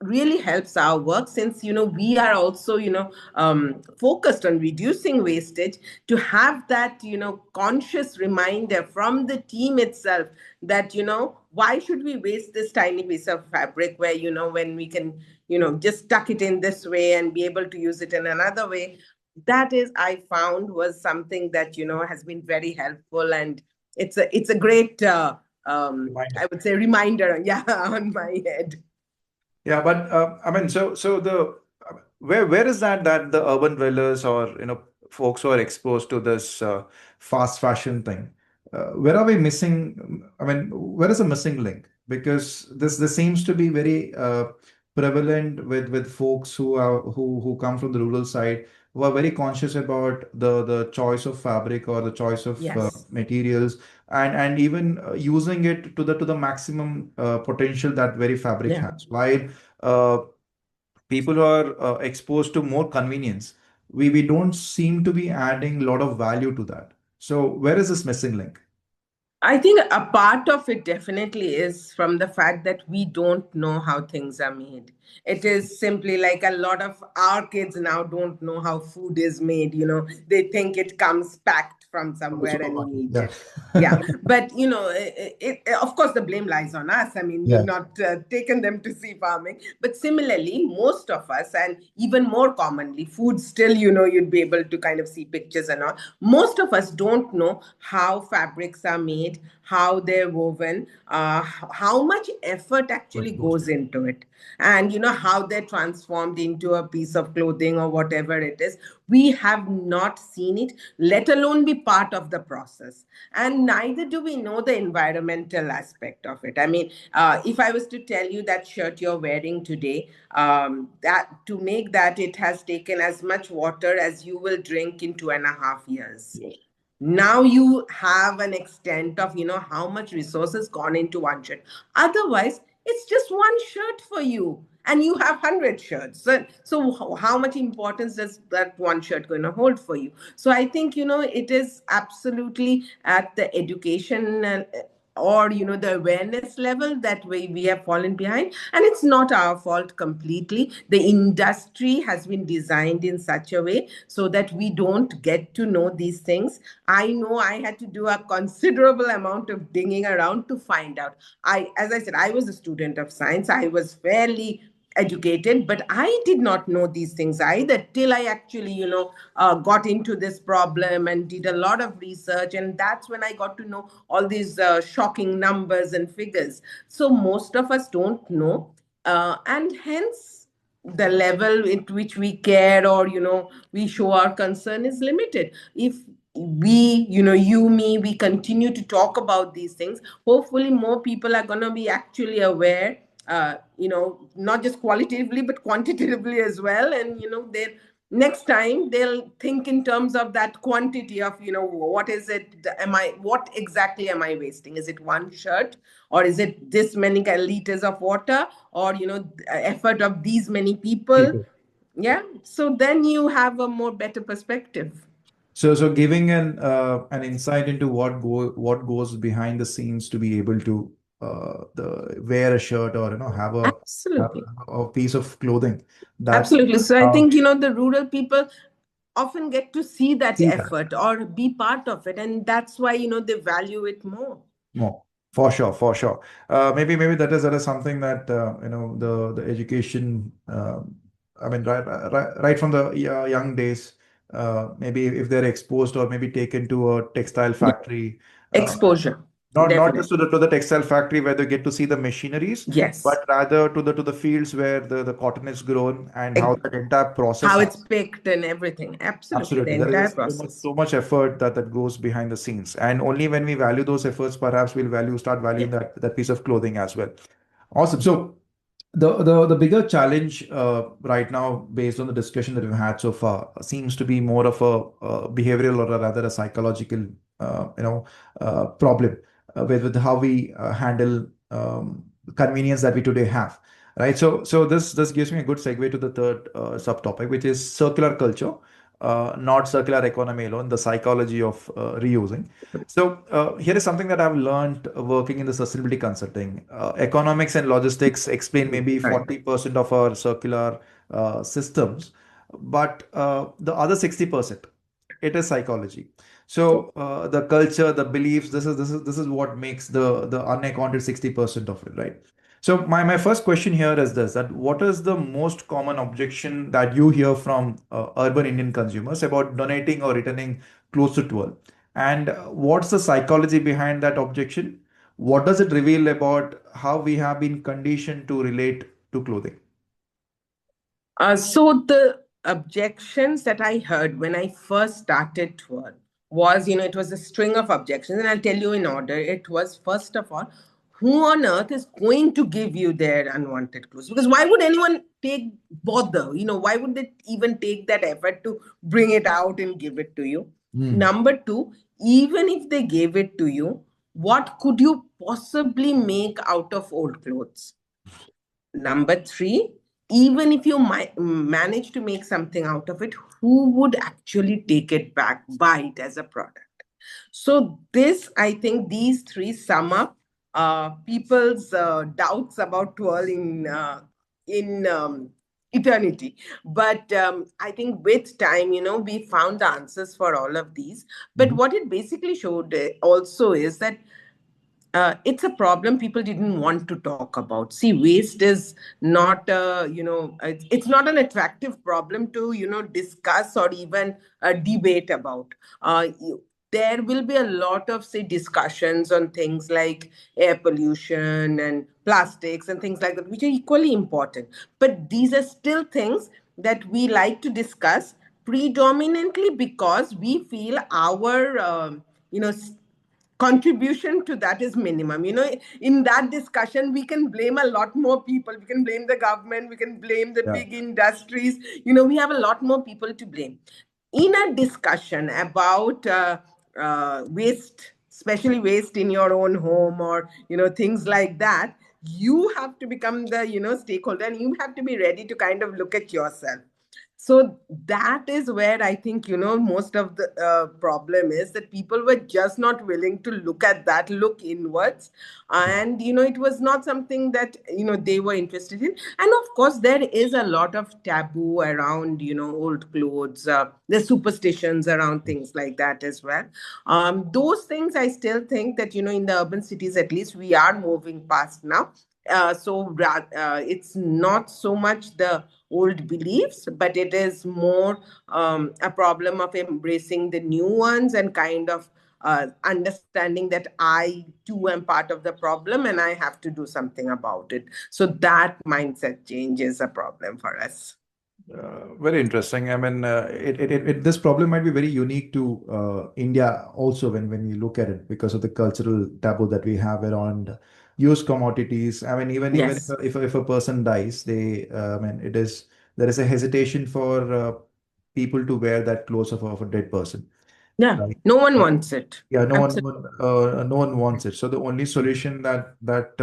really helps our work, since we are also focused on reducing wastage. To have that conscious reminder from the team itself that why should we waste this tiny piece of fabric, where when we can just tuck it in this way and be able to use it in another way. That is, I found, was something that has been very helpful, and it's a great I would say reminder, yeah, on my head. Yeah, but I mean, so the where is that the urban dwellers or folks who are exposed to this fast fashion thing, where are we missing? I mean, where is the missing link? Because this seems to be very prevalent with folks who come from the rural side, who are very conscious about the choice of fabric or the choice of Yes. materials, and even using it to the maximum potential that very fabric Yeah. has. While uh, people who are exposed to more convenience, we don't seem to be adding a lot of value to that. So where is this missing link? I think a part of it definitely is from the fact that we don't know how things are made. It is simply like a lot of our kids now don't know how food is made. They think it comes packed from From the somewhere and we supermarket. eat Yeah. it. Yeah, but of course, the blame lies on us. I mean, we've Yeah. not taken them to see farming. But similarly, most of us, and even more commonly, food still, you'd be able to kind of see pictures and all. Most of us don't know how fabrics are made, how they're woven, how much effort actually What goes goes into it, and how they're transformed into a piece of clothing or whatever it is. We have not seen it, let alone be part of the process. And neither do we know the environmental aspect of it. I mean, if I was to tell you that shirt you're wearing today, that to make that, it has taken as much water as you will drink in 2.5 years. Now you have an extent of how much resources gone into one shirt. Otherwise, it's just one shirt for you, and you have 100 shirts. So how much importance does that one shirt going to hold for you? So I think it is absolutely at the education or the awareness level that we have fallen behind, and it's not our fault completely. The industry has been designed in such a way so that we don't get to know these things. I know I had to do a considerable amount of digging around to find out. As I said, I was a student of science. I was fairly educated, but I did not know these things either till I actually, got into this problem and did a lot of research. And that's when I got to know all these shocking numbers and figures. So most of us don't know. And hence, the level at which we care or we show our concern is limited. If we you me we continue to talk about these things, hopefully more people are going to be actually aware, not just qualitatively but quantitatively as well, and they're next time they'll think in terms of that quantity of, what is it, what exactly am I wasting? Is it one shirt, or is it this many liters of water, or effort of these many people? People. Yeah, so then you have a more better perspective. So giving an insight into what goes behind the scenes to be able to the wear a shirt or have Absolutely. a piece of clothing. That's Absolutely. So I how think, the rural people often get to see that see that. effort or be part of it. And that's why, they value it more. More. For sure, for sure. Maybe that is something that the education. I mean, right from the young days. Maybe if they're exposed or maybe taken to a textile Yeah. factory. Uh, Exposure. not just Definitely. to the textile factory where they get to see the machineries, Yes. but rather to the fields where the cotton is grown and how Ex- that entire process how it's happens. picked and everything. Absolutely. The Absolutely. There entire is so much, process. so much effort that goes behind the scenes. And only when we value those efforts, perhaps start Yeah. valuing that piece of clothing as well. Awesome. So the bigger challenge right now, based on the discussion that we've had so far, seems to be more of a behavioral or rather a psychological, problem with how we handle convenience that we today have. Right. So this gives me a good segue to the third subtopic, which is circular culture, not circular economy alone, the psychology of reusing. So here is something that I've learned working in the sustainability consulting. Economics and logistics explain maybe Correct. 40% of our circular systems, but the other 60%, it is psychology. So the culture, the beliefs, this is what makes the unaccounted 60% of it, right? So my first question here is this: that what is the most common objection that you hear from urban Indian consumers about donating or returning close to 12? And what's the psychology behind that objection? What does it reveal about how we have been conditioned to relate to clothing? So the objections that I heard when I first started Twirl was, it was a string of objections, and I'll tell you in order. It was, first of all, who on earth is going to give you their unwanted clothes? Because why would anyone take bother? Why would they even take that effort to bring it out and give it to you? Hmm. Number two, even if they gave it to you, what could you possibly make out of old clothes? Number three, even if you might manage to make something out of it, who would actually take it back, buy it as a product? So this, I think, these three sum up people's doubts about twirling in eternity. But I think with time, we found the answers for all of these. But Mhm. what it basically showed also is that it's a problem people didn't want to talk about. See, waste is not, it's not an attractive problem to, discuss or even debate about. There will be a lot of, say, discussions on things like air pollution and plastics and things like that, which are equally important. But these are still things that we like to discuss predominantly because we feel our, contribution to that is minimum. In that discussion we can blame a lot more people. We can blame the government, we can blame the Yeah. big industries. We have a lot more people to blame. In a discussion about waste, especially waste in your own home, or things like that, you have to become the stakeholder, and you have to be ready to kind of look at yourself. So that is where I think, most of the problem is, that people were just not willing to look at that, look inwards. And it was not something that they were interested in. And of course there is a lot of taboo around old clothes. There's superstitions around things like that as well. Those things I still think that in the urban cities at least we are moving past now. It's not so much the old beliefs, but it is more a problem of embracing the new ones, and kind of understanding that I too am part of the problem and I have to do something about it. So that mindset change is a problem for us. Very interesting. I mean, this problem might be very unique to India also when we look at it because of the cultural taboo that we have around used commodities. I mean, even Yes. if a person dies, I mean, there is a hesitation for people to wear that clothes of a dead person, Yeah, right? no one Uh, wants it. yeah, Absolutely. no one wants it. So the only solution that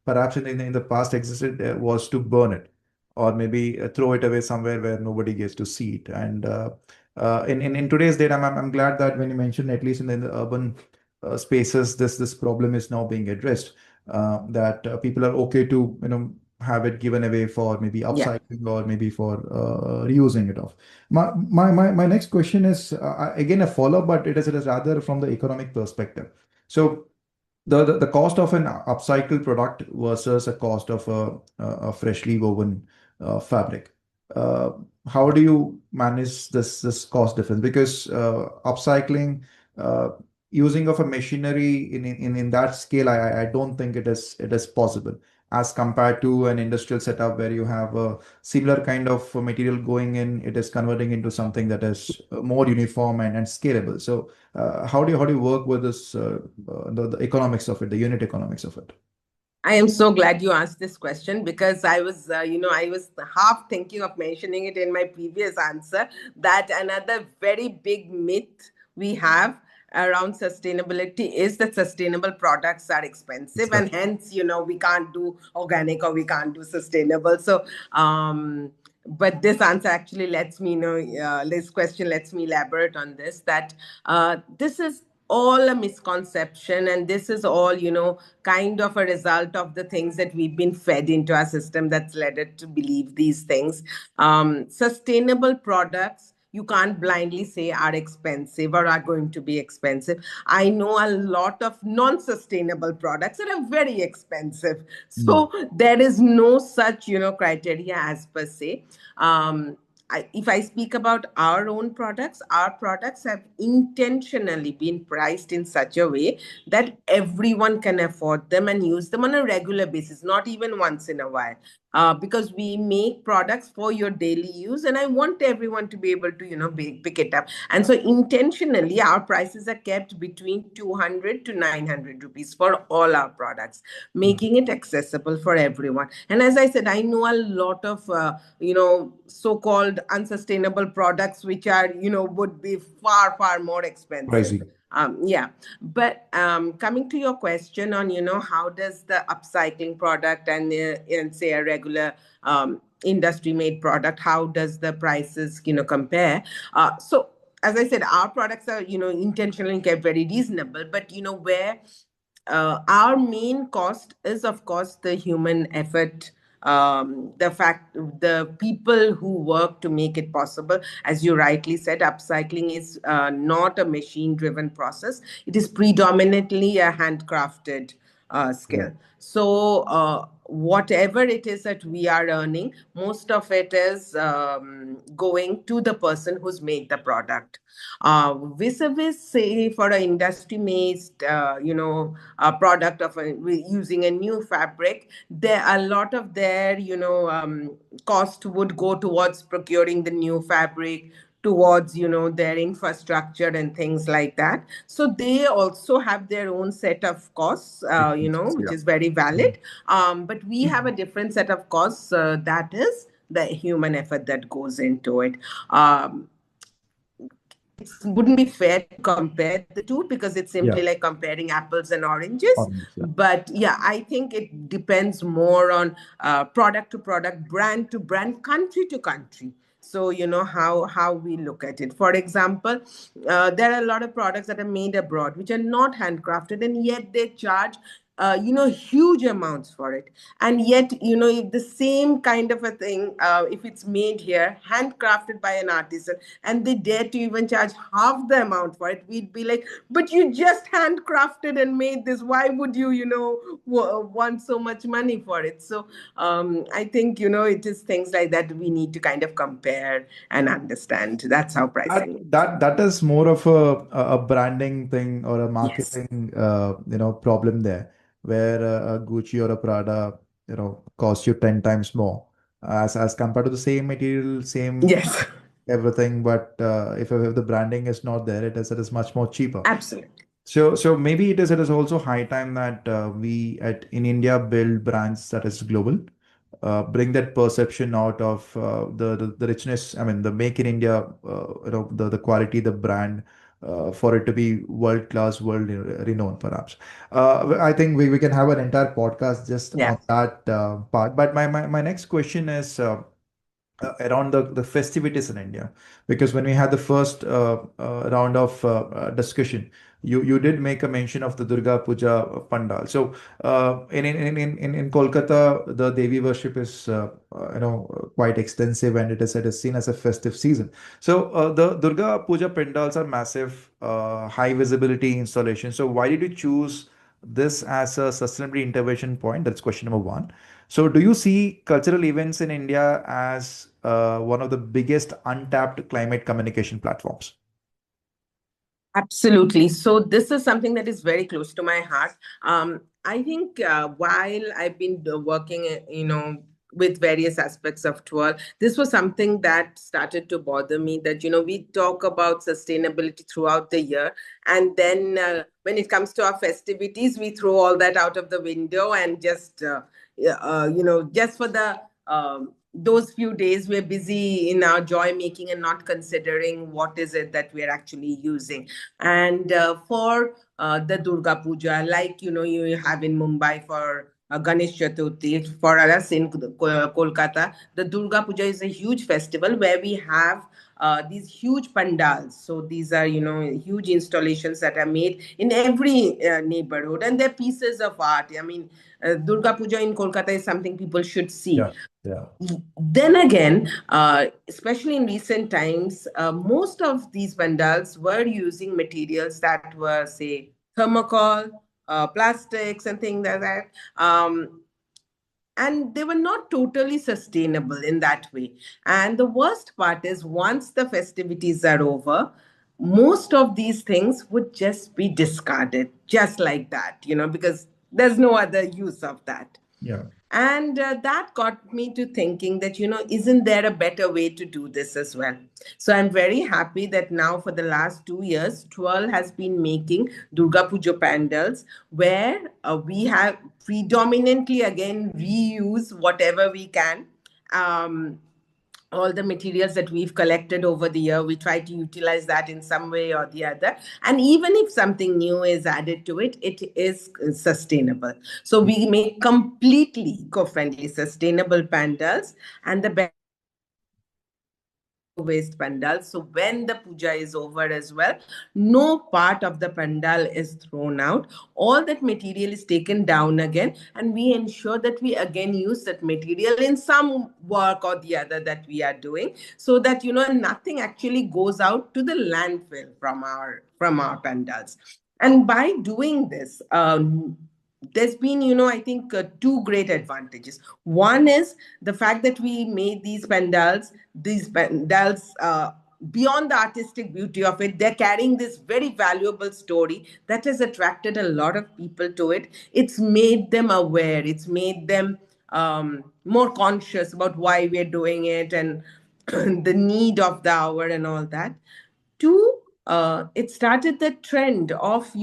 perhaps in the past existed was to burn it, or maybe throw it away somewhere where nobody gets to see it. And in today's date, I'm glad that when you mentioned, at least in the urban spaces, this problem is now being addressed. That people are okay to have it given away for maybe Yeah. upcycling or maybe for reusing it off. My next question is again a follow-up, but it is rather from the economic perspective. So the cost of an upcycled product versus a cost of a freshly woven fabric. Uh, how do you manage this cost difference? Because upcycling, uh, using of a machinery in that scale, I don't think it is possible as compared to an industrial setup where you have a similar kind of material going in, it is converting into something that is more uniform and scalable. So how do you work with this the economics of it, the unit economics of it? I am so glad you asked this question because I was half thinking of mentioning it in my previous answer that another very big myth we have around sustainability is that sustainable products are expensive and Exactly. hence, we can't do organic or we can't do sustainable. So, but this answer actually lets me know, this question lets me elaborate on this that this is all a misconception and this is all kind of a result of the things that we've been fed into our system that's led it to believe these things. Sustainable products you can't blindly say are expensive or are going to be expensive. I know a lot of non-sustainable products that are very expensive. Mm. So there is no such, criteria as per se. If I speak about our products have intentionally been priced in such a way that everyone can afford them and use them on a regular basis, not even once in a while. Because we make products for your daily use, and I want everyone to be able to, pick it up. And so, intentionally, our prices are kept between 200 to 900 rupees for all our products, Mm. making it accessible for everyone. And as I said, I know a lot of so-called unsustainable products which are would be far far more expensive. Pricey. Yeah, but coming to your question on how does the upcycling product and say a regular industry made product, how does the prices compare? So as I said, our products are intentionally kept very reasonable, but where our main cost is of course the human effort, the people who work to make it possible. As you rightly said, upcycling is not a machine driven process, it is predominantly a handcrafted Yeah. skill. So whatever it is that we are earning, most of it is going to the person who's made the product. Vis-a-vis, say, for an industry-made, product of using a new fabric, there a lot of their, cost would go towards procuring the new fabric, towards their infrastructure and things like that. So they also have their own set of costs, Expenses. which Yeah. is very Mm. valid. But we have a different set of costs, that is the human effort that goes into it. It wouldn't be fair to compare the two because it's simply Yeah. like comparing apples and oranges. Audience. Yeah. But yeah, I think it depends more on product to product, brand to brand, country to country. So how we look at it. For example, there are a lot of products that are made abroad which are not handcrafted, and yet they charge huge amounts for it. And yet, if the same kind of a thing, if it's made here, handcrafted by an artisan, and they dare to even charge half the amount for it, we'd be like, but you just handcrafted and made this. Why would you, want so much money for it? So I think, it is things like that we need to kind of compare and understand. That's how That pricing works. that is more of a branding thing or a Yes. marketing problem there, where a Gucci or a Prada costs you 10 times more as compared to the same material, same Yes. everything, but if the branding is not there, it is much more cheaper. Absolutely. So maybe it is also high time that we in India build brands that is global, bring that perception out of the richness. I mean, the Make in India, the quality, the brand, for it to be world class, world renowned, perhaps. I think we can have an entire podcast just Yeah. on that part. But my next question is. Around the festivities in India. Because when we had the first round of discussion, you did make a mention of the Durga Puja Pandal. So in Kolkata, the Devi worship is quite extensive, and it is seen as a festive season. So the Durga Puja pandals are massive, high visibility installation. So why did you choose this as a sustainability intervention point? That's question number one. So, do you see cultural events in India as one of the biggest untapped climate communication platforms? Absolutely. So this is something that is very close to my heart. I think while I've been working, with various aspects of twirl, this was something that started to bother me. That we talk about sustainability throughout the year, and then when it comes to our festivities, we throw all that out of the window and just, just for the those few days we're busy in our joy making and not considering what is it that we're actually using. And for the Durga Puja, like you have in Mumbai for Ganesh Chaturthi, for us in Kolkata, the Durga Puja is a huge festival where we have these huge pandals. So these are huge installations that are made in every neighborhood, and they're pieces of art. I mean, Durga Puja in Kolkata is something people should see. Yeah, yeah, Then again, especially in recent times, most of these vandals were using materials that were, say, thermocol, plastics, and things like that. And they were not totally sustainable in that way. And the worst part is, once the festivities are over, most of these things would just be discarded, just like that, because there's no other use of that. yeah, And that got me to thinking that, isn't there a better way to do this as well? So I'm very happy that now for the last 2 years, Twirl has been making Durga Puja pandals where we have predominantly again reuse whatever we can. Um, all the materials that we've collected over the year, we try to utilize that in some way or the other. And even if something new is added to it, it is sustainable. So we make completely eco-friendly, sustainable pandals. And the best part is that these are zero waste pandals. So when the puja is over as well, no part of the pandal is thrown out. All that material is taken down again, and we ensure that we again use that material in some work or the other that we are doing, so that nothing actually goes out to the landfill from our pandals. And by doing this, there's been, I think, two great advantages. One is the fact that we made these pandals, beyond the artistic beauty of it, they're carrying this very valuable story that has attracted a lot of people to it. It's made them aware, it's made them more conscious about why we're doing it, and the need of the hour and all that. Two, it started the trend of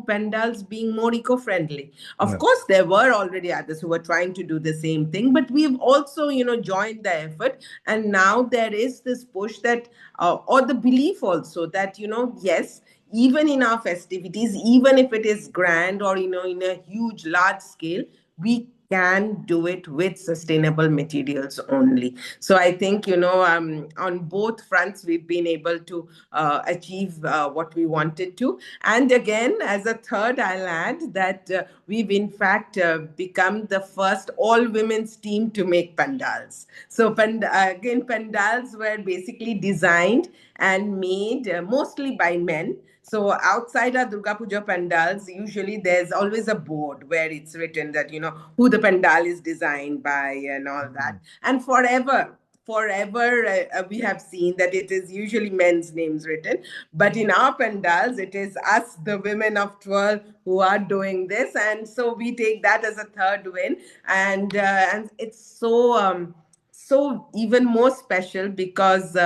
pandals being more eco-friendly. Of yeah, course, there were already others who were trying to do the same thing, but we've also joined the effort. And now there is this push that, or the belief also that, yes, even in our festivities, even if it is grand or in a huge large scale, we can do it with sustainable materials only. So I think, on both fronts, we've been able to achieve what we wanted to. And again, as a third, I'll add that we've in fact become the first all women's team to make pandals. So again, pandals were basically designed and made mostly by men. So outside our Durga Puja pandals, usually there's always a board where it's written that, who the pandal is designed by and all that. And forever, we have seen that it is usually men's names written. But in our pandals, it is us, the women of Twirl, who are doing this. And so we take that as a third win. And it's so even more special because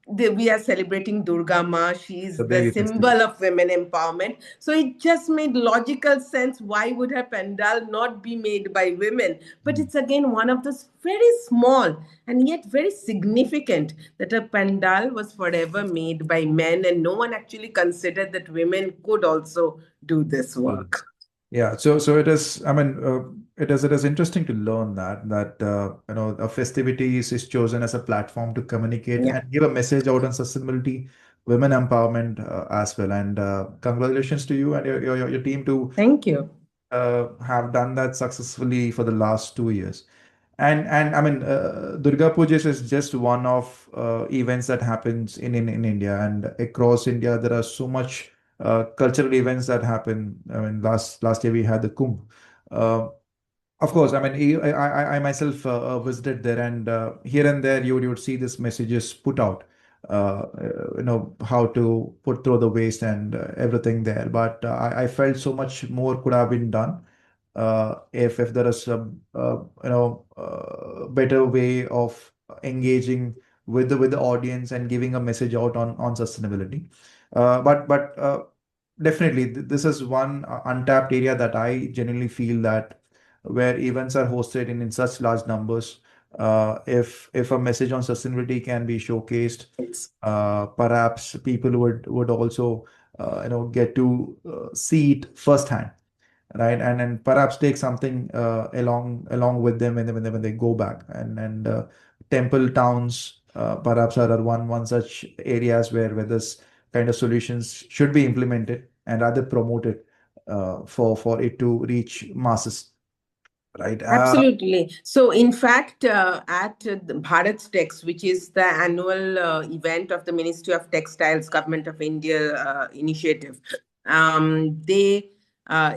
we are celebrating Durga Ma. She The is the baby festival. symbol of women empowerment. So it just made logical sense. Why would her pandal not be made by women? But Mm. it's again one of those very small and yet very significant, that a pandal was forever made by men, and no one actually considered that women could also do this Do this. work. Yeah, so it is. I mean, it is interesting to learn that a festivity is chosen as a platform to communicate Yeah. and give a message out on sustainability, women empowerment as well. And congratulations to you and your team to Thank you. have done that successfully for the last 2 years. And I mean, Durga Puja is just one of events that happens in India, and across India there are so much cultural events that happen. I mean, last year we had the Kumbh. Uh, of course, I mean, I myself visited there, and here and there you would see these messages put out, how to put through the waste and everything there. But I felt so much more could have been done if there is some better way of engaging with the audience and giving a message out on sustainability. But definitely this is one untapped area that I genuinely feel that where events are hosted in such large numbers. If a message on sustainability can be showcased, perhaps people would also get to see it firsthand, right? And perhaps take something along with them when they go back. And temple towns perhaps are one such areas where this kind of solutions should be implemented and rather promoted for it to reach masses, right? Absolutely. So, in fact, at the Bharat's Text, which is the annual event of the Ministry of Textiles, Government of India initiative, they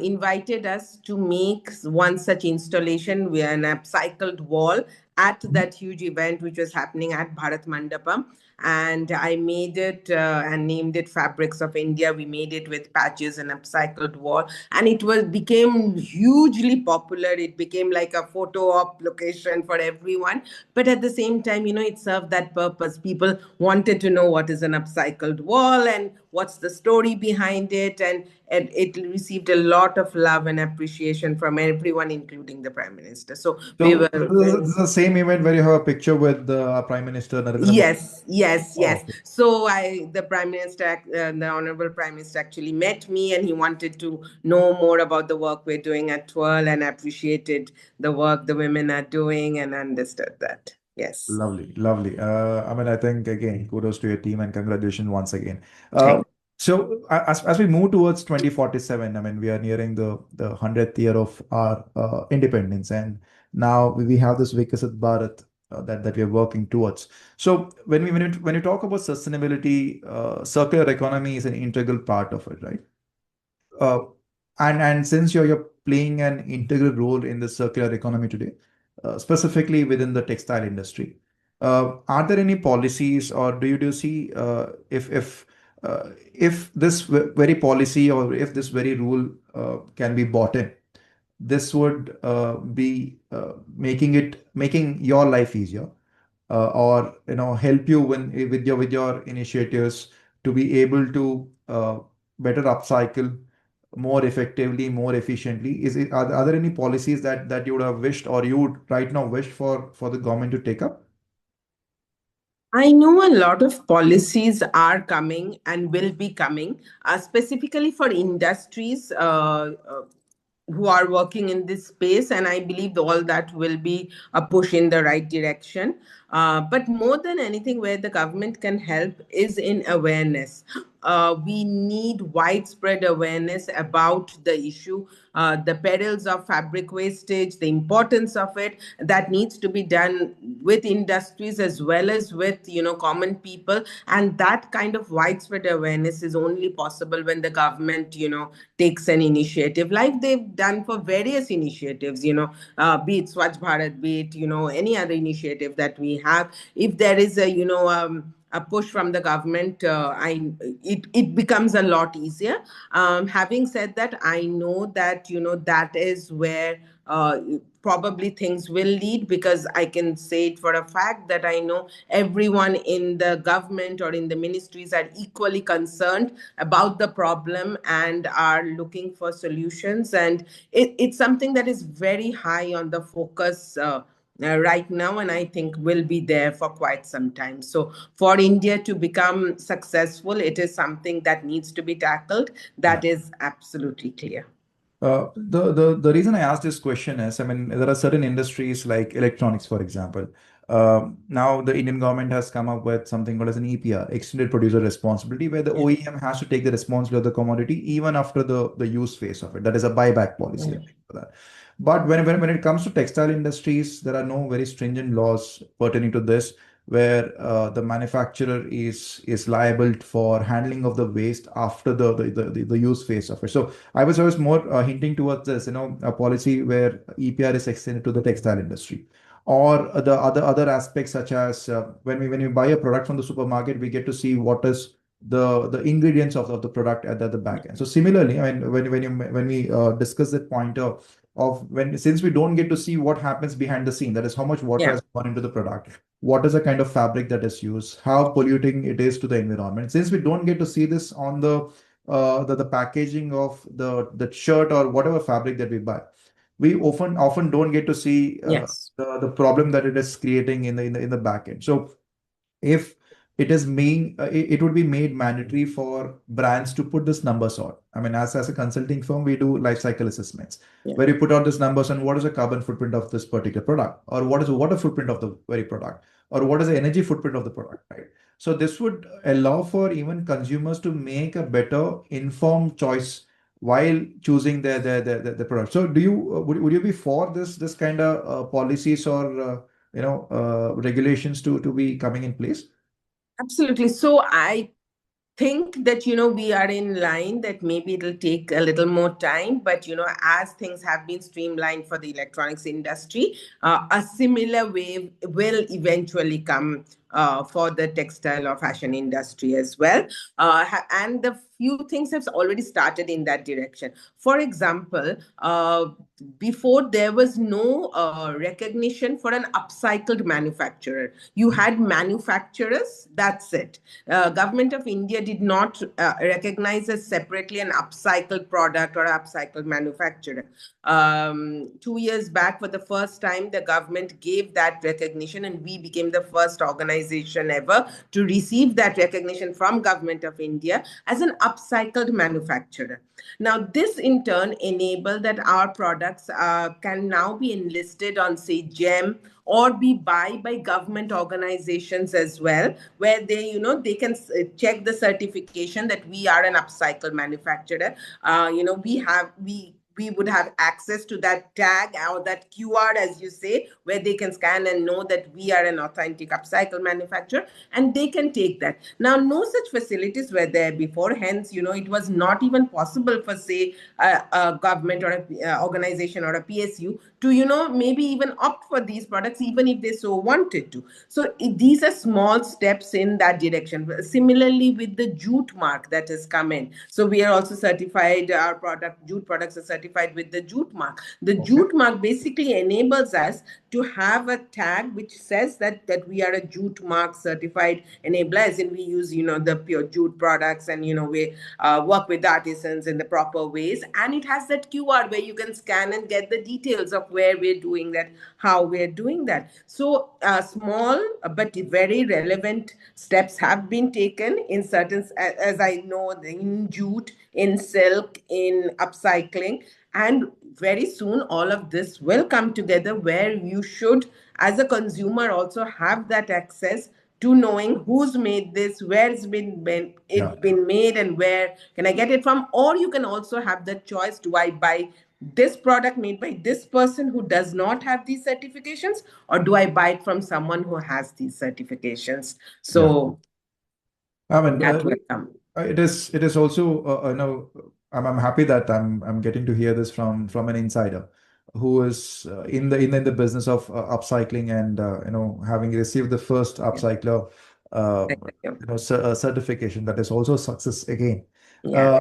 invited us to make one such installation with an upcycled wall at that huge event which was happening at Bharat Mandapam. And I made it and named it Fabrics of India. We made it with patches and upcycled wall, and it was became hugely popular. It became like a photo op location for everyone. But at the same time, it served that purpose. People wanted to know what is an upcycled wall and what's the story behind it, and it received a lot of love and appreciation from everyone, including the Prime Minister. So we So were this very. is the same event where you have a picture with the Prime Minister Narendra Modi. Yes, yes, Oh, yes. okay. So the Prime Minister, the Honorable Prime Minister, actually met me, and he wanted to know more about the work we're doing at Twirl, and appreciated the work the women are doing, and understood that. Yes. Lovely, lovely. I mean, I think again, kudos to your team and congratulations once again. Uh, Thank. as we move towards 2047, I mean, we are nearing the 100th year of our independence, and now we have this Vikasat Bharat that we are working towards. So when you talk about sustainability, circular economy is an integral part of it, right? Uh, and since you're playing an integral role in the circular economy today, specifically within the textile industry, are there any policies, or do you see if this very policy or if this very rule can be bought in, this would be making your life easier, or help you with your initiatives to be able to better upcycle more effectively, more efficiently? Are there any policies that you would have wished, or you would right now wish for the government to take up? I know a lot of policies are coming and will be coming, specifically for industries who are working in this space. And I believe all that will be a push in the right direction. But more than anything, where the government can help is in awareness. We need widespread awareness about the issue, the perils of fabric wastage, the importance of it. That needs to be done with industries as well as with common people. And that kind of widespread awareness is only possible when the government takes an initiative, like they've done for various initiatives, be it Swachh Bharat, be it any other initiative that we have. If there is a push from the government, it becomes a lot easier. Having said that, I know that that is where probably things will lead, because I can say it for a fact that I know everyone in the government or in the ministries are equally concerned about the problem and are looking for solutions. And it's something that is very high on the focus right now, and I think will be there for quite some time. So for India to become successful, it is something that needs to be tackled. Yeah. That is absolutely clear. The reason I asked this question is, I mean, there are certain industries like electronics, for example. Now the Indian government has come up with something called as an EPR, Extended Producer Responsibility, where the Yeah. OEM has to take the responsibility of the commodity even after the use phase of it. That is a buyback policy, Yeah. I think, for that. But when it comes to textile industries, there are no very stringent laws pertaining to this, where the manufacturer is liable for handling of the waste after the use phase of it. So I was more hinting towards this, a policy where EPR is extended to the textile industry, or the other aspects such as when we buy a product from the supermarket, we get to see what is the ingredients of the product at the back end. So similarly, I mean, when we discuss that point of when since we don't get to see what happens behind the scene, that is how much water Yeah. has gone into the product, what is the kind of fabric that is used, how polluting it is to the environment. Since we don't get to see this on the packaging of the shirt or whatever fabric that we buy, we often don't get to see Yes. the problem that it is creating in the back end. So if it would be made mandatory for brands to put this numbers on. I mean, as a consulting firm, we do life cycle assessments Yeah. where you put out this numbers on what is the carbon footprint of this particular product, or what is the water footprint of the very product, or what is the energy footprint of the product, right? So this would allow for even consumers to make a better informed choice while choosing the product. So do you would you be for this kind of policies or regulations to be coming in place? Absolutely. So I think that we are in line, that maybe it'll take a little more time, but as things have been streamlined for the electronics industry, a similar wave will eventually come for the textile or fashion industry as well. And the few things have already started in that direction. For example, before there was no recognition for an upcycled manufacturer. You had manufacturers, that's it. Government of India did not recognize as separately an upcycled product or upcycled manufacturer. 2 years back, for the first time, the government gave that recognition, and we became the first organization ever to receive that recognition from Government of India as an upcycled manufacturer. Now, this in turn enabled that our products can now be enlisted on, say, GEM, or be buy by government organizations as well, where they can check the certification that we are an upcycled manufacturer. We would have access to that tag or that QR, as you say, where they can scan and know that we are an authentic upcycle manufacturer, and they can take that. Now, no such facilities were there before. Hence, it was not even possible for, say, a government or an organization or a PSU to, maybe even opt for these products, even if they so wanted to. So these are small steps in that direction. Similarly, with the jute mark that has come in. So we are also certified, jute products are certified with the jute mark. The Okay. jute mark basically enables us to have a tag which says that we are a jute mark certified enabler, as in we use, the pure jute products, and, we work with artisans in the proper ways. And it has that QR where you can scan and get the details of where we're doing that, how we're doing that. So small but very relevant steps have been taken in certain, as I know, in jute, in silk, in upcycling. And very soon, all of this will come together, where you should, as a consumer, also have that access to knowing who's made this, where Yeah. it's been made, and where can I get it from. Or you can also have the choice: do I buy this product made by this person who does not have these certifications, or do I buy it from someone who has these certifications? Yeah. So I mean, that will come. it is also I'm happy that I'm getting to hear this from an insider who is in the business of upcycling, and having received the first Yeah. upcycler uh, Thank you. certification. That is also success again. Yeah.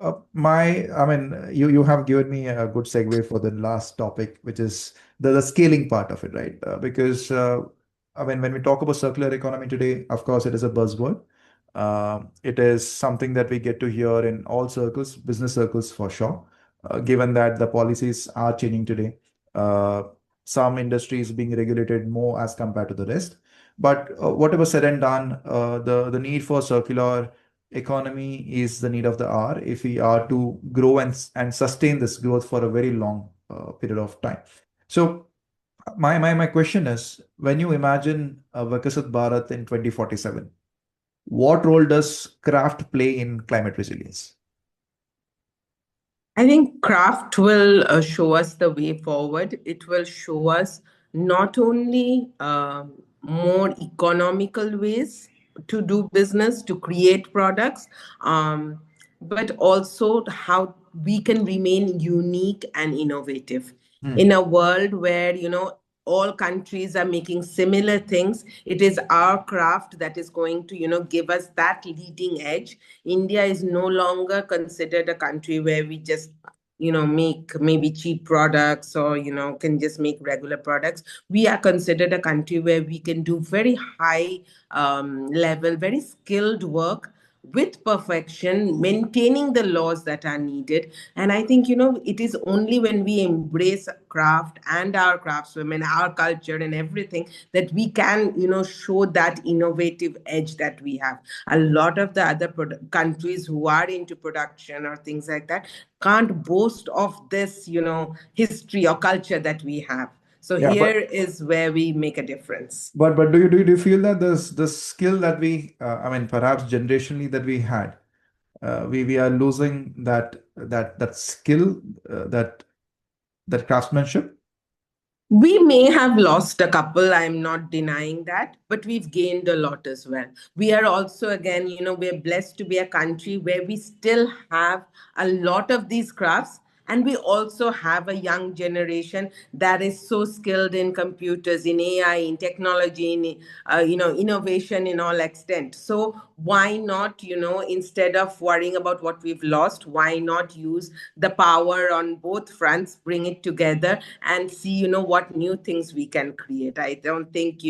Uh, I mean, you have given me a good segue for the last topic, which is the scaling part of it, right? Because I mean, when we talk about circular economy today, of course, it is a buzzword. It is something that we get to hear in all circles, business circles for sure. Given that the policies are changing today, uh, some industries being regulated more as compared to the rest. But whatever said and done, the need for circular economy is the need of the hour if we are to grow and sustain this growth for a very long period of time. So my question is, when you imagine Vikasat Bharat in 2047, what role does craft play in climate resilience? I think craft will show us the way forward. It will show us not only more economical ways to do business, to create products, but also how we can remain unique and innovative. In Hmm. a world where, all countries are making similar things, it is our craft that is going to, give us that leading edge. India is no longer considered a country where we just make maybe cheap products, or can just make regular products. We are considered a country where we can do very high level, very skilled work with perfection, maintaining the laws that are needed. And I think, it is only when we embrace craft and our craftswomen, our culture and everything, that we can, show that innovative edge that we have. A lot of the other countries who are into production or things like that can't boast of this, history or culture that we have. So Yeah, here is where we make a difference. but do you feel that the skill that we I mean perhaps generationally that we had, we are losing that skill, that craftsmanship? We may have lost a couple, I'm not denying that, but we've gained a lot as well. We are also, again, we're blessed to be a country where we still have a lot of these crafts. And we also have a young generation that is so skilled in computers, in AI, in technology, in innovation in all extent. So why not, instead of worrying about what we've lost, why not use the power on both fronts, bring it together and see, what new things we can create. I don't think,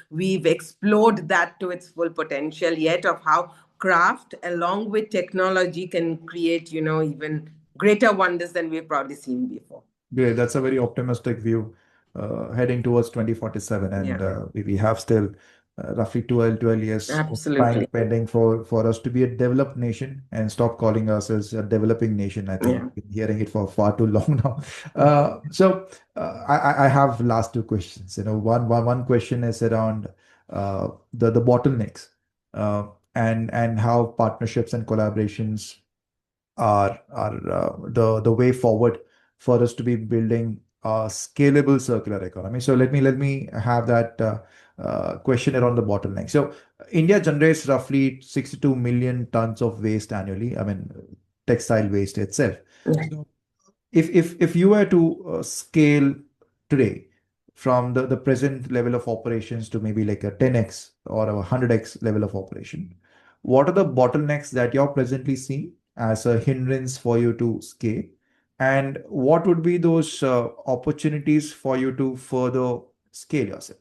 we've explored that to its full potential yet, of how craft along with technology can create, even greater wonders than we've probably seen before. Great. That's a very optimistic view heading towards 2047. And Yeah, we have still roughly 12 years of time absolutely. pending for us to be a developed nation and stop calling ourselves a developing nation. I think Yeah. we've been hearing it for far too long now. I have last two questions. One question is around the bottlenecks, uh, and how partnerships and collaborations are the way forward for us to be building a scalable circular economy. So let me have that question around the bottleneck. So India generates roughly 62 million tons of waste annually. I mean, textile waste itself. Yeah. So if you were to scale today from the present level of operations to maybe like a 10x or a 100x level of operation, what are the bottlenecks that you're presently seeing as a hindrance for you to scale? And what would be those opportunities for you to further scale yourself?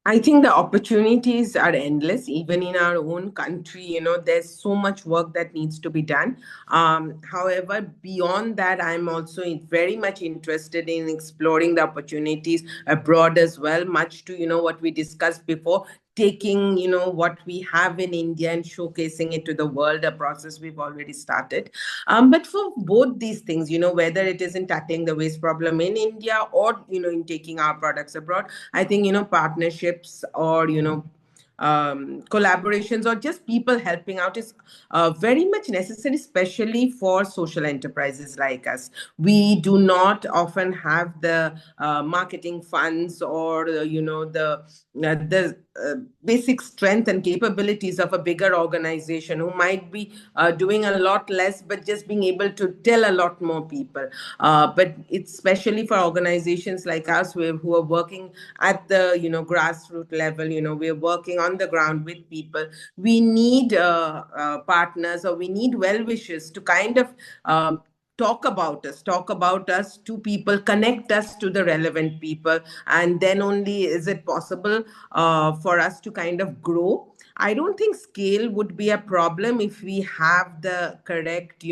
I think the opportunities are endless, even in our own country. There's so much work that needs to be done. However, beyond that, I'm also very much interested in exploring the opportunities abroad as well, much to, what we discussed before, taking, what we have in India and showcasing it to the world, a process we've already started. But for both these things, whether it is in tackling the waste problem in India or, in taking our products abroad, I think, partnerships or, collaborations or just people helping out is very much necessary, especially for social enterprises like us. We do not often have the marketing funds or the basic strength and capabilities of a bigger organization who might be doing a lot less but just being able to tell a lot more people. But it's especially for organizations like us who are working at the grassroots level. We're working on the ground with people. We need partners, or we need well wishers to kind of talk about us to people, connect us to the relevant people, and then only is it possible for us to kind of grow. I don't think scale would be a problem if we have the correct,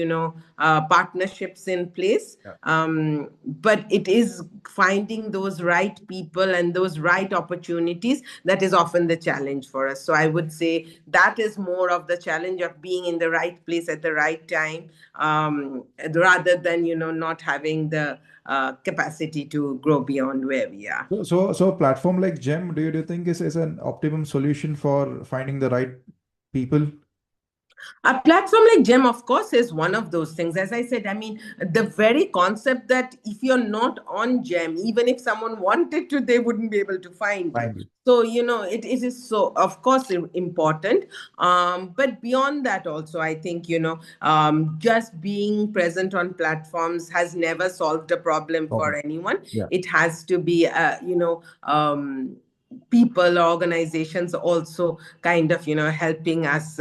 partnerships in place. Yeah. But it is finding those right people and those right opportunities that is often the challenge for us. So I would say that is more of the challenge of being in the right place at the right time, rather than not having the capacity to grow beyond where we are. So a platform like Gem, do you think is an optimum solution for finding the right people? A platform like Gem, of course, is one of those things. As I said, I mean, the very concept that if you're not on Gem, even if someone wanted to, they wouldn't be able to find you. Find you. So, it is so, of course, important. But beyond that, also, I think, just being present on platforms has never solved a problem for Problem. anyone. Yeah. It has to be, people or organizations also kind of helping us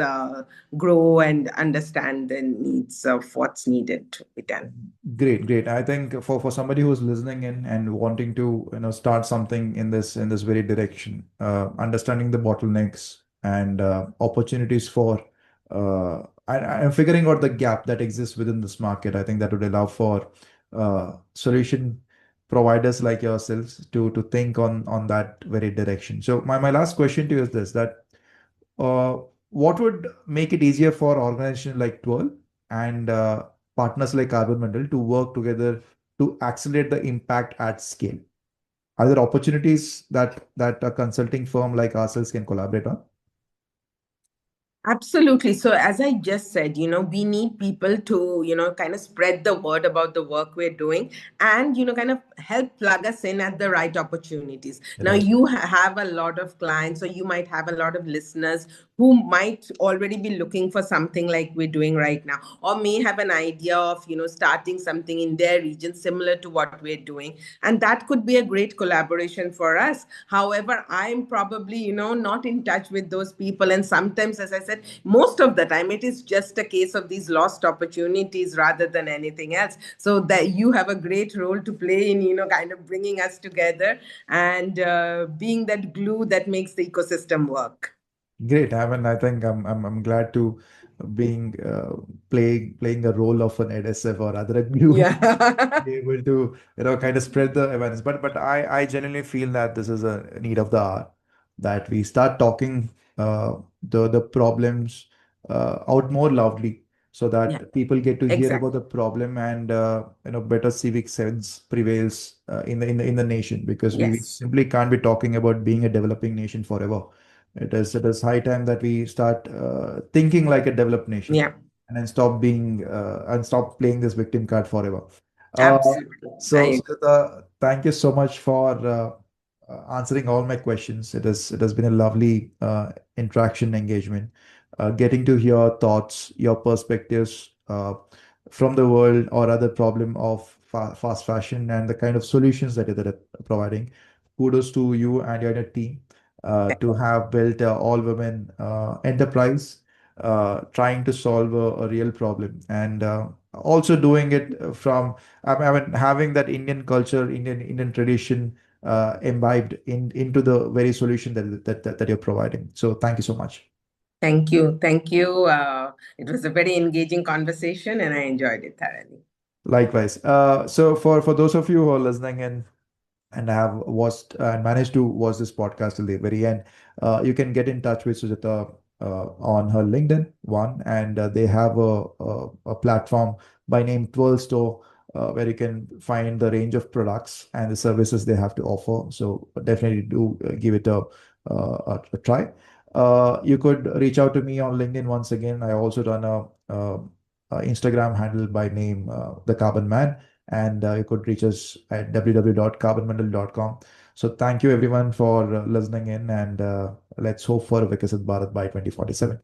grow and understand the needs of what's needed to be done. Great, great. I think for somebody who's listening in and wanting to start something in this very direction, understanding the bottlenecks and opportunities for and figuring out the gap that exists within this market, I think that would allow for solution providers like yourselves to think on that very direction. So my last question to you is this: that uh, what would make it easier for organizations like Twirl and partners like Carbon Mandal to work together to accelerate the impact at scale? Are there opportunities that a consulting firm like ourselves can collaborate on? Absolutely. So, as I just said, we need people to, kind of spread the word about the work we're doing and, kind of help plug us in at the right opportunities. Now, Right. you have a lot of clients, or you might have a lot of listeners who might already be looking for something like we're doing right now, or may have an idea of, starting something in their region similar to what we're doing. And that could be a great collaboration for us. However, I'm probably, not in touch with those people. And sometimes, as I said, most of the time it is just a case of these lost opportunities rather than anything else. So that you have a great role to play in, kind of bringing us together and being that glue that makes the ecosystem work. Great. I think I'm glad to being playing a role of an adhesive or other glue Yeah. be able to kind of spread the awareness. But I genuinely feel that this is a need of the hour, that we start talking the problems out more loudly, so Yeah, that people get to hear about exactly. the problem, and better civic sense prevails in the nation, because we Yes. simply can't be talking about being a developing nation forever. It is high time that we start thinking like a developed nation, Yeah, and then stop playing this victim card forever. Uh, absolutely. so, I Sujata, thank you so much for answering all my questions. It has been a lovely interaction engagement, getting to hear thoughts, your perspectives from the world or other problem of fast fashion and the kind of solutions that are providing. Kudos to you and your team to have built a all-women enterprise, trying to solve a real problem, and also doing it from, I mean, having that Indian culture, Indian tradition imbibed into the very solution that you're providing. So thank you so much. Thank you. Thank you. It was a very engaging conversation and I enjoyed it thoroughly. Likewise. So for those of you who are listening in and have watched and managed to watch this podcast till the very end, you can get in touch with Sujata on her LinkedIn one, and they have a platform by name Twirl.store, where you can find the range of products and the services they have to offer. So definitely do give it a try. You could reach out to me on LinkedIn once again. I also run a Instagram handle by name The Carbon Man, and you could reach us at www.carbonmandal.com. So thank you everyone for listening in, and let's hope for a Vikasat Bharat by 2047.